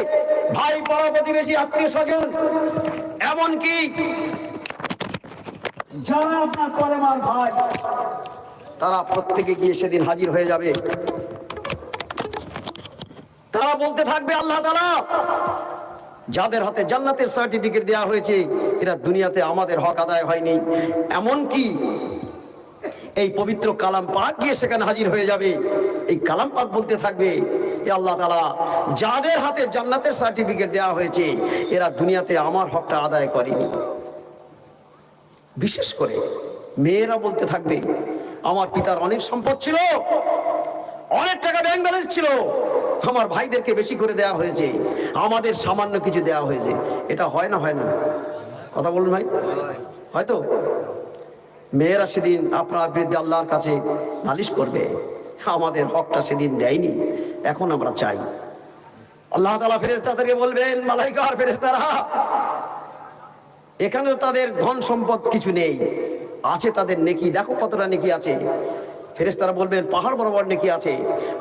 ভাই পাড়া প্রতিবেশী আত্মীয় স্বজন, এমনকি যারা আপনার কলেমার ভাই, তারা প্রত্যেকে গিয়ে সেদিন হাজির হয়ে যাবে। তারা বলতে থাকবে, আল্লাহ তাআলা যাদের হাতে জান্নাতের সার্টিফিকেট দেওয়া হয়েছে এরা দুনিয়াতে আমাদের হক আদায় হয়নি। এমনকি এই পবিত্র কালাম পাক গিয়ে সেখানে হাজির হয়ে যাবে। এই কালাম পাক বলতে থাকবে, এ আল্লাহ তাআলা যাদের হাতে জান্নাতের সার্টিফিকেট দেওয়া হয়েছে এরা দুনিয়াতে আমার হকটা আদায় করেনি। বিশেষ করে মেয়েরা বলতে থাকবে, আমার পিতার অনেক সম্পদ ছিল, অনেক টাকা ব্যাংক ব্যালেন্স ছিল, আমার ভাইদেরকে বেশি করে দেওয়া হয়েছে, আমাদের সামান্য কিছু দেওয়া হয়েছে। এটা হয় না? হয় না? কথা বলুন ভাই, হয়তো মেয়েরা সেদিন আপনার বিরুদ্ধে আল্লাহর কাছে নালিশ করবে, আমাদের হকটা সেদিন দেয়নি, এখন আমরা চাই। আল্লাহ তাআলা ফেরেশতাদেরকে বলবেন, মালায়েকা আর ফেরেশতারা, এখানে তাদের ধন সম্পদ কিছু নেই, আছে তাদের নেকি, দেখো কতটা নেকি আছে। ফেরেশতারা বলবেন, পাহাড় বরাবর নেকি আছে।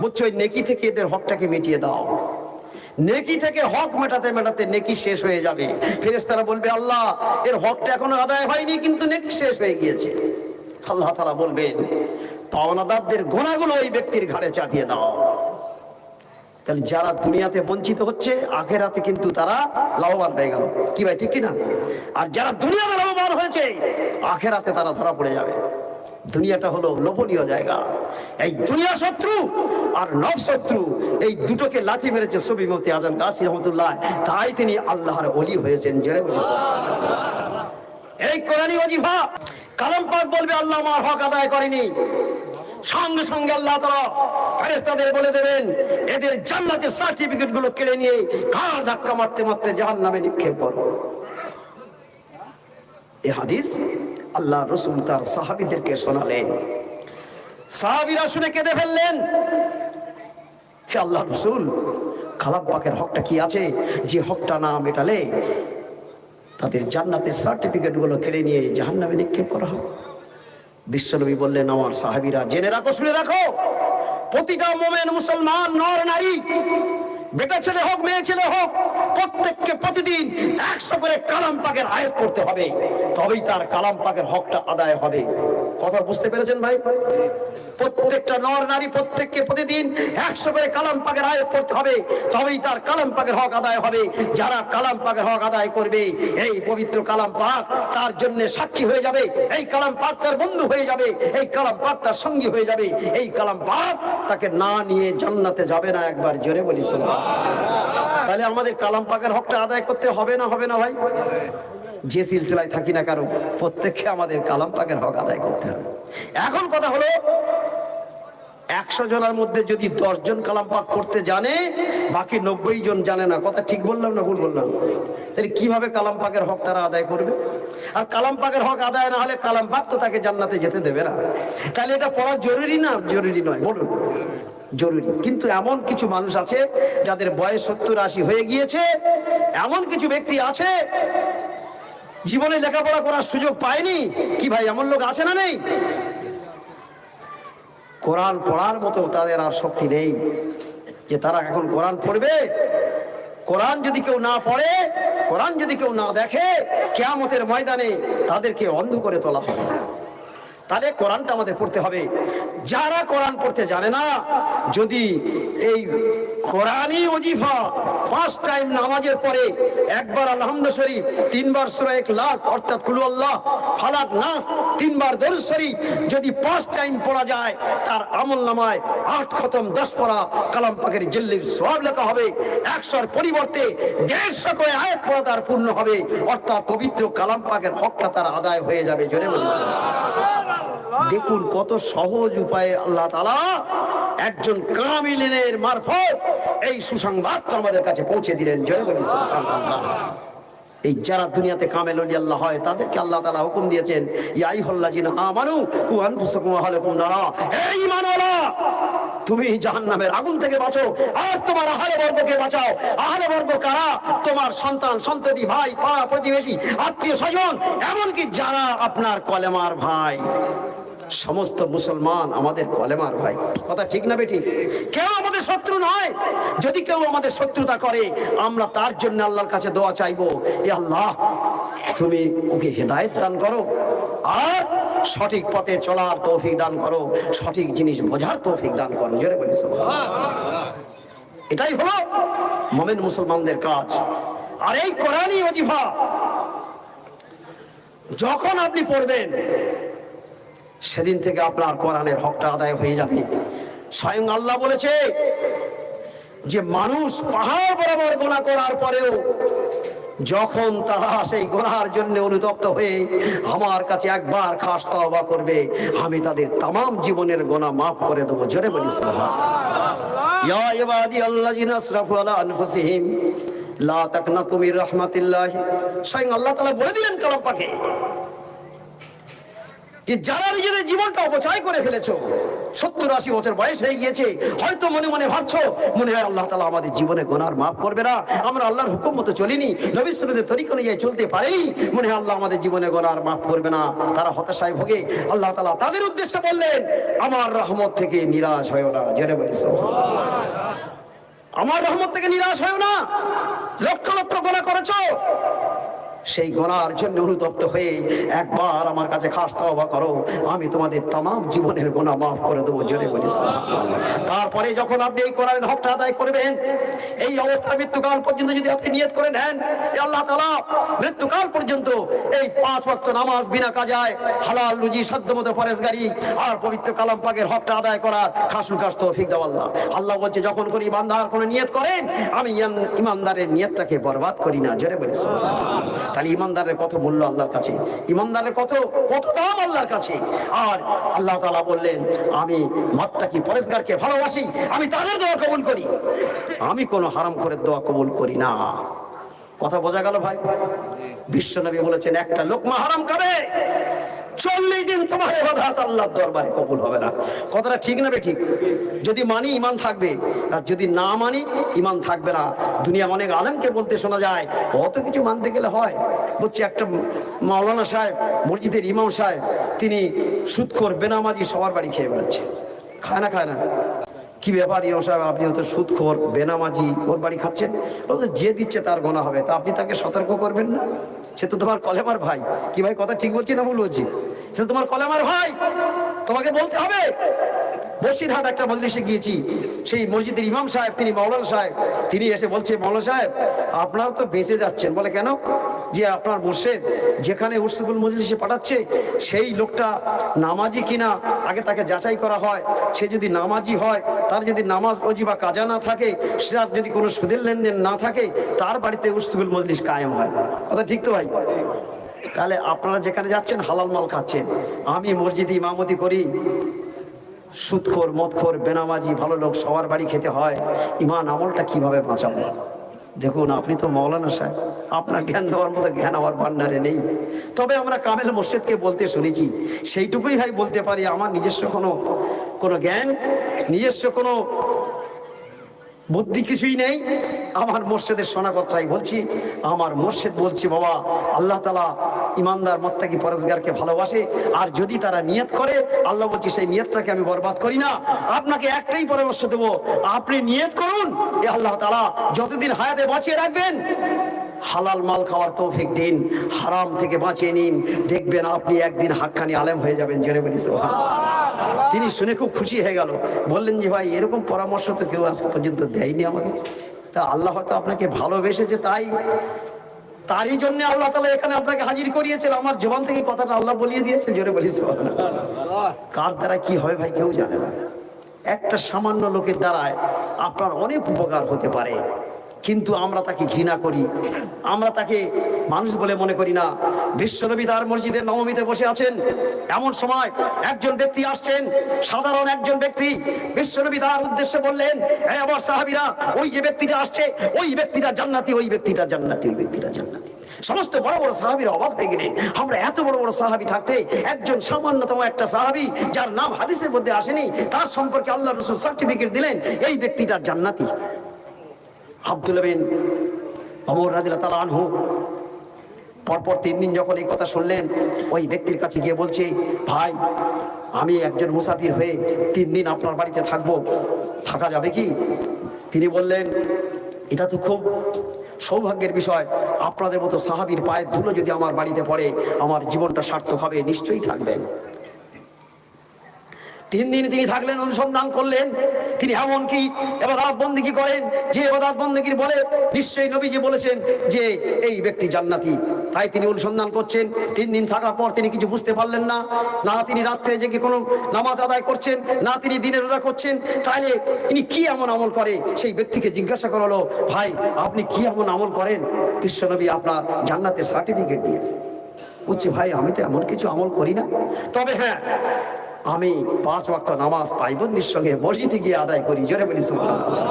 বলছে, ওই নেকি থেকে এদের হকটাকে মিটিয়ে দাও। নেকি থেকে হক মেটাতে মেটাতে নেকি শেষ হয়ে যাবে। ফেরেশতারা বলবে, আল্লাহ এর হকটা এখনো আদায় হয়নি, কিন্তু নেকি শেষ হয়ে গিয়েছে। আল্লাহ তাআলা বলবেন, পাওনাদারদের গুনাহগুলো ওই ব্যক্তির ঘাড়ে চাপিয়ে দাও। তাহলে যারা দুনিয়াতে বঞ্চিত হচ্ছে, আখেরাতে কিন্তু তারা লাভবান হয়ে গেল। কি ভাই, ঠিক কিনা? আর যারা দুনিয়াতে লাভবান হয়েছে, আখেরাতে তারা ধরা পড়ে যাবে। দুনিয়াটা হলো লোভনীয় জায়গা। এই দুনিয়া শত্রু আর নফস শত্রু, এই দুটোকে লাথি মেরেছে সুফি মুফতি আজম গাজী রহমাতুল্লাহ, তাই তিনি আল্লাহর ওলি হয়েছেন। জোরে বলেছেন। এই কোরআনী ওজিফা কালাম পাক বলবে, আল্লাহ আমার হক আদায় করেনি, সঙ্গে সঙ্গে আল্লাহ তাআলা ফেরেশতাদের বলে দেবেন, এদের জান্নাতের সার্টিফিকেট গুলো কেড়ে নিয়ে ঘাড় ধাক্কা মারতে মারতে জাহান্নামে নিক্ষেপ করো। এই হাদিস আল্লাহ রাসূল তার সাহাবীদেরকে শোনালেন। সাহাবীরা শুনে কেঁদে ফেললেন, হে আল্লাহ রাসূল, কালাম পাকের হকটা কি আছে যে হকটা না মেটালে তাদের জান্নাতের সার্টিফিকেট গুলো কেড়ে নিয়ে জাহান্নামে নিক্ষেপ করা হবে? বিশ্বনবী বললেন, আমার সাহাবীরা জেনে রাখো, শুনে রাখো, প্রতিটা মুমিন মুসলমান নর নারী, বেটা ছেলে হোক মেয়ে ছেলে হোক, প্রত্যেককে প্রতিদিন 100 করে কালাম পাকের আয়াত পড়তে হবে, তবেই তার কালাম পাকের হকটা আদায় হবে। কথা বুঝতে পেরেছেন ভাই? প্রত্যেকটা নর নারী প্রত্যেককে প্রতিদিন 100 করে কালাম পাকের আয়াত পড়তে হবে, তবেই তার কালাম পাকের হক আদায় হবে। যারা কালাম পাকের হক আদায় করবে, এই পবিত্র কালাম পাক তার জন্য সাক্ষী হয়ে যাবে, এই কালাম পাক তার বন্ধু হয়ে যাবে, এই কালাম পাক তার সঙ্গী হয়ে যাবে। এই কালাম পাক তাকে না নিয়ে জান্নাতে যাবে না। একবার জোরে বলি সুবহানাল্লাহ। তাহলে আমাদের কালাম পাকের হকটা আদায় করতে হবে না, হবে না ভাই? যে সিলসিলায় থাকি না কারো, প্রত্যেককে আমাদের কালাম পাকের হক আদায় করতে হবে। এখন কথা হলো, 100 জনের মধ্যে যদি 10 জন কালাম পাক পড়তে জানে, বাকি 90 জন জানে না। কথা ঠিক বললাম না ভুল বললাম? তাহলে কিভাবে কালাম পাকের হক তারা আদায় করবে? আর কালাম পাকের হক আদায় না হলে কালাম পাক তো তাকে জান্নাতে যেতে দেবে না। তাহলে এটা পড়া জরুরি না জরুরি নয়? বলুন জরুরি। কিন্তু এমন কিছু মানুষ আছে যাদের বয়স 70-80 হয়ে গিয়েছে, এমন কিছু ব্যক্তি আছে জীবনে লেখাপড়া করার সুযোগ পায়নি। কি ভাই, এমন লোক আছে না নেই? কোরআন পড়ার মতো তাদের আর শক্তি নেই যে তারা এখন কোরআন পড়বে। কোরআন যদি কেউ না পড়ে, কোরআন যদি কেউ না দেখে, কিয়ামতের ময়দানে তাদেরকে অন্ধ করে তোলা হবে। তাহলে কোরআনটা আমাদের পড়তে হবে। যারা কোরআন পড়তে জানে না, যদি এই কোরআনই ওজিফা 5 টাইম নামাজের পরে একবার আলহামদুলিল্লাহ শরীফ, 3 বার সূরা ইখলাস অর্থাৎ কুল আল্লাহ, ফালাক, নাস, 3 বার দরুদ শরীফ যদি 5 টাইম পড়া যায়, তার আমলনামায় 8 খতম 10 পড়া কালাম পাকের জিল্লির সওয়াব লেখা হবে। 100 এর পরিবর্তে 150 করে আয়াত পড়া তার পূর্ণ হবে, অর্থাৎ পবিত্র কালাম পাকের হকটা তার আদায় হয়ে যাবে। জোরে বলুন। দেখুন কত সহজ উপায়ে আল্লাহ তাআলা একজন কামিলিনের মারফত এই সুসংবাদটা আমাদের কাছে পৌঁছে দিলেন। জোরে বলি সুবহানাল্লাহ। এই যারা দুনিয়াতে কামেল ওলি আল্লাহ হয়, তাদেরকে আল্লাহ তাআলা হুকুম দিয়েছেন, ইয়া আইয়ুহাল্লাযিনা আমানু কু আনফুসাকুম ওয়া আহলিকুম নারা। এই ঈমানওয়ালা, তুমি জাহান্নামের আগুন থেকে বাঁচো আর তোমার আহলে বর্গকে বাঁচাও। আহলে বর্গ কারা? তোমার সন্তান, সন্ততি, ভাই, পাড়া প্রতিবেশী, আত্মীয় স্বজন, এমনকি যারা আপনার কলেমার ভাই। সমস্ত মুসলমান আমাদের কলেমার ভাই। কথা ঠিক না বেঠিক? কেউ আমাদের শত্রু নয়। যদি কেউ আমাদের শত্রুতা করে, আমরা তার জন্য আল্লাহর কাছে দোয়া চাইবো, এ আল্লাহ তুমি ওকে হেদায়েত দান করো আর সঠিক পথে চলার তৌফিক দান করো, সঠিক জিনিস বোঝার তৌফিক দান করো। জোরে বলি সুবহানাল্লাহ। এটাই হলো মুমিন মুসলমানদের কাজ। আর এই কোরআনই ওজিফা যখন আপনি পড়বেন, সেদিন থেকে আপনার কোরআনের হকটা আদায় হয়ে যাবে। স্বয়ং আল্লাহ বলেছে যে মানুষ পাহাড় বরাবর গুনাহ করার পরেও যখন তারা সেই গুনাহের জন্য অনুতপ্ত হয়ে আমার কাছে একবার খাস তওবা করবে, আমি তাদের তামাম জীবনের গুনাহ মাফ করে দেবো। জোরে বলি সুবহানাল্লাহ। ইয়া ইবাদিয়াল্লাযিনা আসরাফু আলা আনফুসিহিম লা তাকনাতু মির রাহমাতিল্লাহ। স্বয়ং আল্লাহ তাআলা বলে দিলেন কালাম পাকে যে যারা নিজেদের জীবনটা অপচয় করে ফেলেছো, 70-80 বছর বয়স হয়ে গিয়েছে, হয়তো মনে মনে ভাবছো মনে হয় আল্লাহ তাআলা আমাদের জীবনে গুনাহ মাফ করবে না, আমরা আল্লাহর হুকুম মতো চলিনি, নবী সুন্নাতের তরিকা অনুযায়ী চলতে পারিনি, মনে হয় আল্লাহ আমাদের জীবনে গুনাহ মাফ করবে না। তারা হতাশায় ভোগে। আল্লাহ তাআলা তাদের উদ্দেশ্যে বললেন, আমার রহমত থেকে নিরাশ হয়ো না। জোরে বলি সুবহানাল্লাহ। আমার রহমত থেকে নিরাশ হয়ো না। লক্ষ লক্ষ গুনাহ করেছো, সেই গুনাহর জন্য অনুতপ্ত হয়ে একবার আমার কাছে খাস তওবা করো, আমি তোমাদের তামাম জীবনের গুনাহ মাফ করে দেবো। জোরে বলি সুবহানাল্লাহ। তারপরে যখন আপনি এই কোরআনের হকটা আদায় করবেন, এই অবস্থায় মৃত্যুকাল পর্যন্ত যদি আপনি নিয়ত করে নেন, আল্লাহ তাআলা মৃত্যুকাল পর্যন্ত এই 5 ওয়াক্ত নামাজ বিনা কাজায়, হালাল রুজি সাধ্যমতো পরেশগারি আর পবিত্র কালাম পাকের হকটা আদায় করার খাসুল খাস তৌফিক দাও আল্লাহ। আল্লাহ বলছে, যখন কোন ইমানদার কোন নিয়ত করেন, আমি ইমানদারের নিয়তটাকে বরবাদ করি না। জোরে বলি সুবহানাল্লাহ। তাহলে ইমানদারের কত মূল্য আল্লাহর কাছে, ইমানদারের কত কত দাম আল্লাহর কাছে। আর আল্লাহ তাআলা বললেন, আমি মুত্তাকি পরেশগারকে ভালোবাসি, আমি তাদের দোয়া কবুল করি, আমি কোনো হারাম করে দোয়া কবুল করি না। কথা বোঝা গেল ভাই? বিশ্বনবী বলেছেন, একটা লোকমা হারাম খাবে 40 দিন তোমার ইবাদত আল্লাহর দরবারে কবুল হবে না। কথাটা ঠিক না বেঠিক? যদি মানি ঈমান থাকবে, আর যদি না মানি ঈমান থাকবে না। দুনিয়া অনেক আলেমকে বলতে শোনা যায়, অত কিছু মানতে গেলে হয়। বলছে একটা মাওলানা সাহেব, মসজিদের ইমাম সাহেব, তিনি সুদখোর বেনামাজি সবার বাড়ি খেয়ে বেড়াচ্ছে। খায় না? কি ব্যাপার ইমাম সাহেব, আপনি হয়তো সুদখোর বেনামাজি, ওর বাড়ি খাচ্ছেন? যে দিচ্ছে তার গোনা হবে, তা আপনি তাকে সতর্ক করবেন না? সে তো তোমার কলেমার ভাই। কি ভাই, কথা ঠিক বলছি না ভুল বলছি? সে তো তোমার কলেমার ভাই, তোমাকে বলতে হবে। বসিরহাট একটা মজলিসে গিয়েছি, সেই মসজিদের ইমাম সাহেব, তিনি মাওলানা সাহেব, তিনি এসে বলছে, মাওলানা সাহেব আপনারা তো বেঁচে যাচ্ছেন। বলে কেন? যে আপনার মুর্শিদ যেখানে উরসুল মজলিসে পাঠাচ্ছে সেই লোকটা নামাজি কিনা আগে তাকে যাচাই করা হয়। সে যদি নামাজি হয়, তার যদি নামাজ ওজি বা কাজা না থাকে, তার যদি কোনো সুদের লেনদেন না থাকে, তার বাড়িতে উরসুল মজলিস কায়েম হয়। কথা ঠিক তো ভাই? তাহলে আপনারা যেখানে যাচ্ছেন হালাল মাল খাচ্ছেন। আমি মসজিদে ইমামতি করি, সুদখোর, মদখোর, বেনামাজি, ভালো লোক সবার বাড়ি খেতে হয়। ইমান আমলটা কিভাবে বাঁচাবো? দেখুন, আপনি তো মাওলানা সাহেব, আপনার জ্ঞান দেওয়ার মতো জ্ঞান আমার ভান্ডারে নেই। তবে আমরা কামেল মুর্শিদকে বলতে শুনেছি, সেইটুকুই ভাই বলতে পারি। আমার নিজস্ব কোনো জ্ঞান, নিজস্ব কোনো বুদ্ধি কিছুই নেই। আমার মুর্শিদের শোনা কথাই বলছি। আমার মুর্শিদ বলছি, বাবা আল্লাহ তাআলা ইমানদার মুত্তাকি পরহেজগারকে ভালোবাসে, আর যদি তারা নিয়ত করে, আল্লাহ বলছি সেই নিয়তটাকে আমি বরবাদ করি না। আপনাকে একটাই পরামর্শ দেব, আপনি নিয়ত করুন, এ আল্লাহ তাআলা যতদিন হায়াতে বাঁচিয়ে রাখবেন, হালাল মাল খাওয়ার তৌফিক দিন, হারাম থেকে বাঁচিয়ে নিন, দেখবেন আপনি একদিন হাক্কানি আলেম হয়ে যাবেন। জোরে বলি সুবহানাল্লাহ। তিনি শুনে খুব খুশি হয়ে গেল, বললেন যে ভাই এরকম পরামর্শ তো কেউ আজ পর্যন্ত দেয়নি আমাকে। তা আল্লাহ হয়তো আপনাকে ভালোবেসেছে, তারই জন্য আল্লাহ তাআলা এখানে আপনাকে হাজির করিয়েছেন। আমার জবান থেকে কথাটা আল্লাহ বলিয়ে দিয়েছে। জোরে বলি সুবহানাল্লাহ। কার দ্বারা কি হয় ভাই কেউ জানে না। একটা সামান্য লোকের দ্বারায় আপনার অনেক উপকার হতে পারে, কিন্তু আমরা তাকে ঘৃণা করি, আমরা তাকে মানুষ বলে মনে করি না। বিশ্বনবী তার মসজিদের নবমীতে বসে আছেন, এমন সময় একজন ব্যক্তি আসছেন, সাধারণ একজন ব্যক্তি। বিশ্বনবী তার উদ্দেশ্যে বললেন, হে আমার সাহাবীরা, ওই যে ব্যক্তিটা আসছে, ওই ব্যক্তিটা জান্নাতি, ওই ব্যক্তিটা জান্নাতি, ওই ব্যক্তিটা জান্নাতি। সমস্ত বড় বড় সাহাবীরা অবাক হয়ে গেলেন। আমরা এত বড় বড় সাহাবী থাকতে একজন সামান্যতম একটা সাহাবী, যার নাম হাদিসের মধ্যে আসেনি, তার সম্পর্কে আল্লাহ রাসূল সার্টিফিকেট দিলেন, এই ব্যক্তিটা জান্নাতি। আব্দুল্লাহ বিন ওমর রাদিয়াল্লাহু তাআলা আনহু পরপর 3 দিন যখন এই কথা শুনলেন, ওই ব্যক্তির কাছে গিয়ে বলছে, ভাই আমি একজন মুসাফির হয়ে 3 দিন আপনার বাড়িতে থাকবো, থাকা যাবে কি? তিনি বললেন, এটা তো খুব সৌভাগ্যের বিষয়, আপনাদের মতো সাহাবীর পায়ের ধুলো যদি আমার বাড়িতে পড়ে, আমার জীবনটা সার্থক হবে। নিশ্চয়ই থাকবেন। 3 দিন তিনি থাকলেন, অনুসন্ধান করলেন। তিনি এমনকি ইবাদত বন্দেগী করেন, যে ইবাদত বন্দেগীর বলে নিশ্চয়ই নবীজি বলেছেন যে এই ব্যক্তি জান্নাতি। তাই তিনি অনুসন্ধান করছেন। 3 দিন থাকার পর তিনি কিছু বুঝতে পারলেন না। না তিনি রাত্রে জেগে কোনো নামাজ আদায় করছেন, না তিনি দিনে রোজা করছেন। তাহলে তিনি কি এমন আমল করে? সেই ব্যক্তিকে জিজ্ঞাসা করা হলো, ভাই আপনি কি এমন আমল করেন? বিশ্বনবী আপনার জান্নাতের সার্টিফিকেট দিয়েছে। বলছে, ভাই আমি তো এমন কিছু আমল করি না, তবে হ্যাঁ আমি 5 ওয়াক্ত নামাজ পায়বন্দির সঙ্গে মসজিদে গিয়ে আদায় করি। জোরে বলি সুবহানাল্লাহ।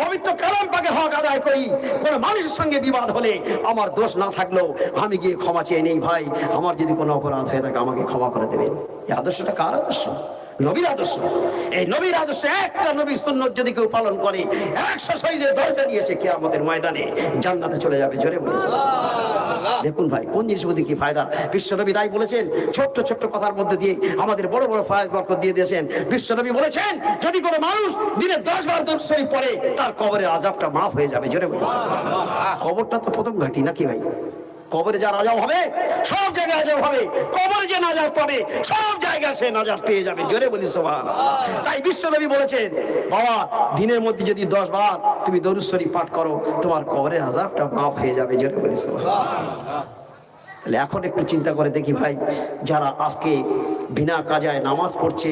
পবিত্র কালাম পাকে হক আদায় করি। কোন মানুষের সঙ্গে বিবাদ হলে আমার দোষ না থাকলেও আমি গিয়ে ক্ষমা চেয়ে নেই, ভাই আমার যদি কোনো অপরাধ হয়ে থাকে আমাকে ক্ষমা করে দেবেন। এই আদর্শটা কার আদর্শ? নবীর আদর্শ। এই নবীর আদর্শ, একটা নবীর সুন্নাত যদি কেউ পালন করে, 100 শহীদের দরজা নিয়ে এসে কিয়ামতের ময়দানে জান্নাতে চলে যাবে। জোরে বলি সুবহানাল্লাহ। দেখুন ভাই, কোন জিনিস মধ্যে কি ফায়দা। বিশ্বনবী তাই বলেছেন, ছোট্ট ছোট্ট কথার মধ্যে দিয়ে আমাদের বড় বড় ফায়দা বরকত দিয়ে দিয়েছেন। বিশ্বনবী বলেছেন, যদি কোনো মানুষ দিনে 10 বার দরুদ শরীফ পড়ে, তার কবরের আযাবটা মাফ হয়ে যাবে। জোরে বলি সুবহানাল্লাহ। কবরটা তো প্রথম ঘাঁটি নাকি ভাই? কবরে যার আযাব হবে সব জায়গায় আযাব হবে, কবরে যে নাজাত পাবে সব জায়গায় সে নাজাত পেয়ে যাবে। জোরে বলি সুবহানাল্লাহ। তাই বিশ্বনবী বলেছেন, বাবা দিনের মধ্যে যদি 10 বার তুমি দরুদ শরীফ পাঠ করো, তোমার কবরের আযাবটা মাফ হয়ে যাবে। জোরে বলি সুবহানাল্লাহ। তাহলে এখন একটু চিন্তা করে দেখি ভাই, যারা আজকে বিনা কাজায় নামাজ পড়ছে,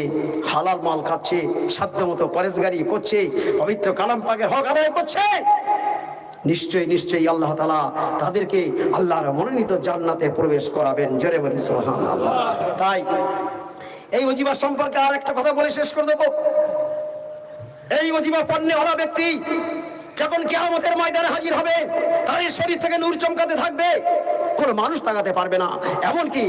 হালাল মাল খাচ্ছে, সাধ্যমতো পরেজগারি করছে, পবিত্র কালাম পাকের হক আদায় করছে, নিশ্চয়ই নিশ্চয়ই আল্লাহ তাআলা তাদেরকে আল্লাহর মনোনীত জান্নাতে প্রবেশ করাবেন। জোরে বলি সুবহানাল্লাহ। তাই এই ওজিবা সম্পর্কে আর একটা কথা বলে শেষ করে দেব। এই ওজিবা পণ্যে হলা ব্যক্তি যখন কিয়ামতের ময়দানে হাজির হবে, তার শরীর থেকে নূর চমকাতে থাকবে, কোন মানুষ তাকাতে পারবে না, এমনকি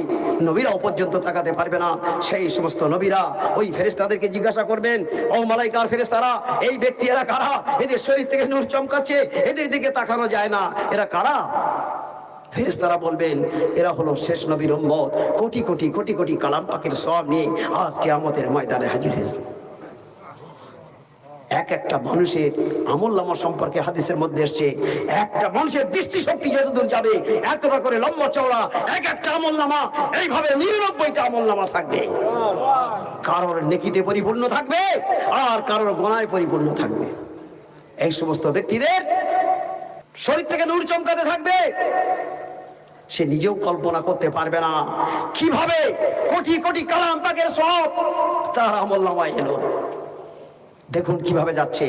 নবীরাও পর্যন্ত তাকাতে পারবে না। সেই সমস্ত নবীরা ওই ফেরেশতাদেরকে জিজ্ঞাসা করবেন, ও মালাইকার ফেরেশতারা, এই ব্যক্তি এরা কারা? এদের শরীর থেকে নূর চমকাচ্ছে, এদের দিকে তাকানো যায় না, এরা কারা? ফেরেশতারা বলবেন, এরা হলো শেষ নবীর উম্মত, কোটি কোটি কোটি কোটি কালাম পাকের সওয়াব নিয়ে আজ কিয়ামতের ময়দানে হাজির হয়েছে। এক একটা মানুষের আমলনামা সম্পর্কে হাদিসের মধ্যে এসছে, একটা মানুষের দৃষ্টিশক্তি যতদূর যাবে এতটা করে লম্বা চওড়া এক একটা আমলনামা, এইভাবে 99টা আমলনামা থাকবে। কারোর নেকিতে পরিপূর্ণ থাকবে আর কারোর গুনাহে পরিপূর্ণ থাকবে। এই সমস্ত ব্যক্তিদের শরীর থেকে নূর চমকাতে থাকবে, সে নিজেও কল্পনা করতে পারবে না কিভাবে কোটি কোটি কালাম পাকের সওয়াব তার আমলনামায় এলো। দেখুন কিভাবে যাচ্ছে,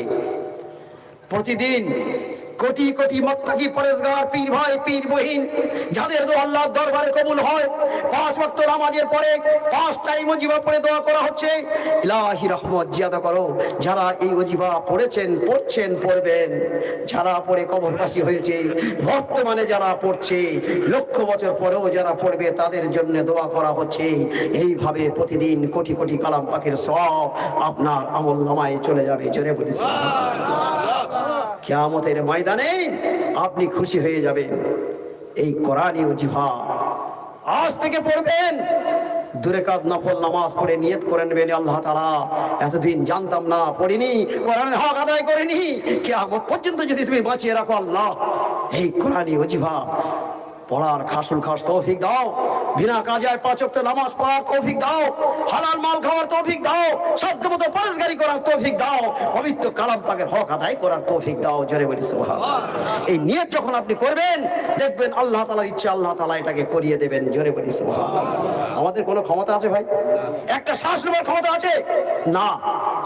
প্রতিদিন কোটি কোটি মুত্তাকি পরেজগার পীর ভাই পীর বহিন যাদের দোয়া আল্লাহর দরবারে কবুল হয়, 5 ওয়াক্ত নামাজের পরে 5 টাইম ওজিফা পড়ে দোয়া করা হচ্ছে, ইলাহি রহমত জিয়াদা করো। যারা এই ওজিফা পড়েছেন, পড়ছেন, পড়বেন, যারা পড়ে কবরবাসী হয়েছে, বর্তমানে যারা পড়ছে, লক্ষ বছর পরেও যারা পড়বে তাদের জন্য দোয়া করা হচ্ছে। এইভাবে প্রতিদিন কোটি কোটি কালাম পাকের সওয়াব আপনার আমলনামায় চলে যাবে। জোরে বলি সুবহানাল্লাহ। কিয়ামতের ময়দানে আপনি খুশি হয়ে যাবেন। এই কোরআনী ওজিফা আজ থেকে পড়বেন, 2 রাকাত নফল নামাজ পড়ে নিয়ত করে নেবেন, আল্লাহ তাআলা এতদিন জানতাম না, পড়িনি, কোরআনের হক আদায় করিনি, কিয়ামত পর্যন্ত যদি তুমি বাঁচিয়ে রাখো আল্লাহ, এই কোরআনী ওজিফা পড়ার খাসুল খাস তৌফিক দাও, বিনা কাজায় 5 ওয়াক্ত নামাজ পড়ার তৌফিক দাও, হালাল মাল খাওয়ার তৌফিক দাও, সাধ্যমতো পরহেজগারি করার তৌফিক দাও, পবিত্র কালাম পাকের হক আদায় করার তৌফিক দাও। জোরে বলি সুবহানাল্লাহ। এই নিয়ত যখন আপনি করবেন দেখবেন আল্লাহ তাআলার ইচ্ছা আল্লাহ তাআলা এটাকে করিয়ে দেবেন। জোরে বলি সুবহানাল্লাহ। আমাদের কোনো ক্ষমতা আছে ভাই? একটা শ্বাস নেওয়ার ক্ষমতা আছে না,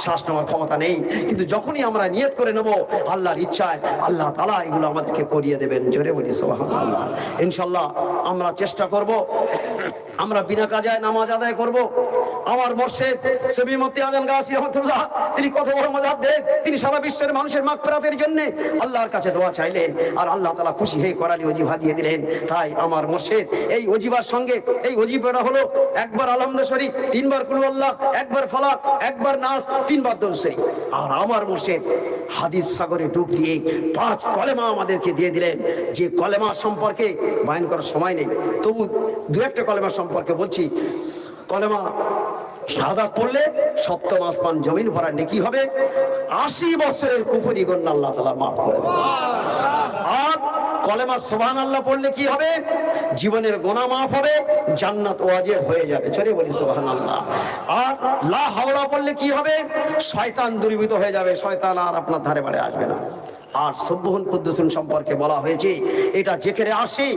শ্বাস নেওয়ার ক্ষমতা নেই, কিন্তু যখনই আমরা নিয়ত করে নেব আল্লাহর ইচ্ছায় আল্লাহ তাআলা এগুলো আমাদেরকে করিয়ে দেবেন। জোরে বলি সুবহানাল্লাহ। ইনশাআল্লাহ আমরা চেষ্টা করব, আমরা বিনা কাজায় নামাজ আদায় করব। আমার মুর্শিদ সবি মুফতি আজম গাজী রহমাতুল্লাহ, তিনি কত বড় মুজাদ্দিদ, তিনি সারা বিশ্বের মানুষের মাগফিরাতের জন্য আল্লাহর কাছে দোয়া চাইলেন আর আল্লাহ তাআলা খুশি হয়ে কোরআনী ওজিফা দিয়ে দিলেন। তাই আমার মুর্শিদ এই ওজিফার সঙ্গে, এই ওজিফাটা হলো একবার আলহামদুলিল্লাহ শরীফ, 3 বার কুল আল্লাহ, 1 বার ফালাক, 1 বার নাস, 3 বার দরুদ শরীফ। আর আমার মুর্শিদ হাদিস সাগরে ডুব দিয়ে 5 কলেমা আমাদেরকে দিয়ে দিলেন, যে কলেমা সম্পর্কে বয়ান করার সময় নেই, তবু 2-1টা কলেমা সম্পর্কে বলছি। কলেমা শাহাদাত পড়লে 7ম আসমান জমিন ভরা নেকি হবে, 80 বছরের কুফরি গুনাহ আল্লাহ তাআলা মাফ করে দেবেন। আর কলেমা সুবহানাল্লাহ পড়লে কি হবে? জীবনের গুনাহ মাফ হবে, জান্নাত ওয়াজিব হয়ে যাবে। চলে বলি সুবহানাল্লাহ। আর লা হাওলা পড়লে কি হবে? শয়তান দূরীভূত হয়ে যাবে, শয়তান আর আপনার ধারে বাড়ে আসবে না। আর সুবহুন কুদ্দুসুন সম্পর্কে বলা হয়েছে এটা জিকিরে আরশি,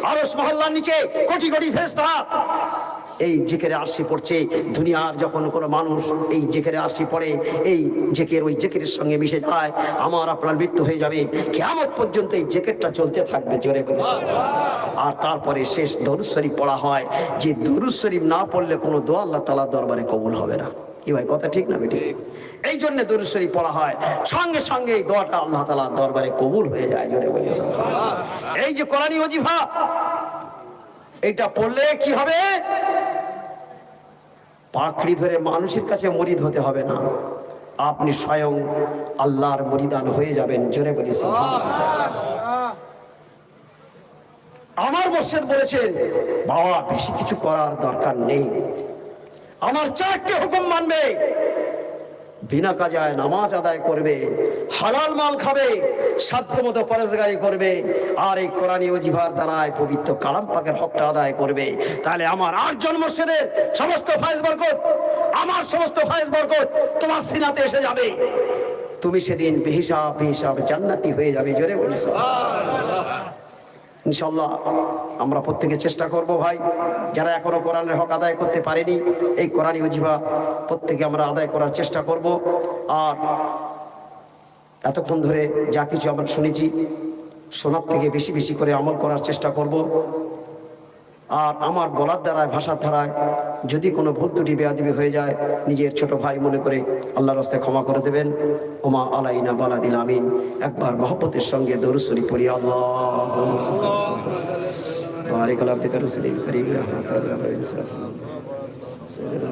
আরশ মহল্লার নিচে কোটি কোটি ফেরেশতা এই জিকিরে আরশি পড়ছে। দুনিয়ার যখন কোনো মানুষ এই জিকিরে আরশি পড়ে, এই জিকির ওই জিকিরের সঙ্গে মিশে যায়, আমার আপনার মৃত্যু হয়ে যাবে, কিয়ামত পর্যন্ত এই জিকিরটা চলতে থাকবে। জোরে বলি সুবহানাল্লাহ। আর তারপরে শেষ দরুদ শরীফ পড়া হয়, যে দরুদ শরীফ না পড়লে কোনো দোয়া আল্লাহ তাআলার দরবারে কবুল হবে না। কি ভাই কথা ঠিক না বেটি? এই জন্য দরুদ শরীফ পড়া হয়, সঙ্গে সঙ্গে এই দোয়াটা আল্লাহ তাআলার দরবারে কবুল হয়ে যায়। জোরে বলি সুবহানাল্লাহ। এই যে কোরআনী ওজিফা, এটা পড়লে কি হবে? পাকড়ি ধরে মানুষের কাছে মুরিদ হতে হবে না, আপনি স্বয়ং আল্লাহর মুরিদান হয়ে যাবেন। জোরে বলি সুবহানাল্লাহ। আমার মুর্শিদ বলেছেন, বাবা বেশি কিছু করার দরকার নেই, আমার 4টে হুকুম মানবে, বিনা কাজায় নামাজ আদায় করবে, হালাল মাল খাবে, সাধ্যমতো পরহেজগারি করবে, আর এই কোরআনী ওজিফার দ্বারাই পবিত্র কালাম পাকের হকটা আদায় করবে। তাহলে আমার 8জন মুর্শিদের সমস্ত ফয়েজ বরকত, আমার সমস্ত ফয়েজ বরকত তোমার সিনাতে এসে যাবে, তুমি সেদিন বেহিসাব জান্নাতি হয়ে যাবে। জোরে বলি সুবহানাল্লাহ। ইনশাআল্লাহ আমরা প্রত্যেকে চেষ্টা করব ভাই, যারা এখনো কোরআনের হক আদায় করতে পারেনি, এই কোরআনী ওজিফা প্রত্যেকে আমরা আদায় করার চেষ্টা করব। আর এতক্ষণ ধরে যা কিছু আমরা শুনেছি, শোনার থেকে বেশি বেশি করে আমল করার চেষ্টা করব। আর আমার বলার দ্বারায়, ভাষার ধারায় যদি কোনো ভুল ত্রুটি বেয়াদবি হয়ে যায়, নিজের ছোট ভাই মনে করে আল্লাহর রাস্তায় ক্ষমা করে দেবেন। ওমা আলাইনা বালাদিল আমিন। একবার মহব্বতের সঙ্গে দরুদ শরীফ পড়ি। আল্লাহুম্মা সাল্লি আলা সাইয়্যিদিনা ওয়া আলা আলিহি ওয়া সাহবিহি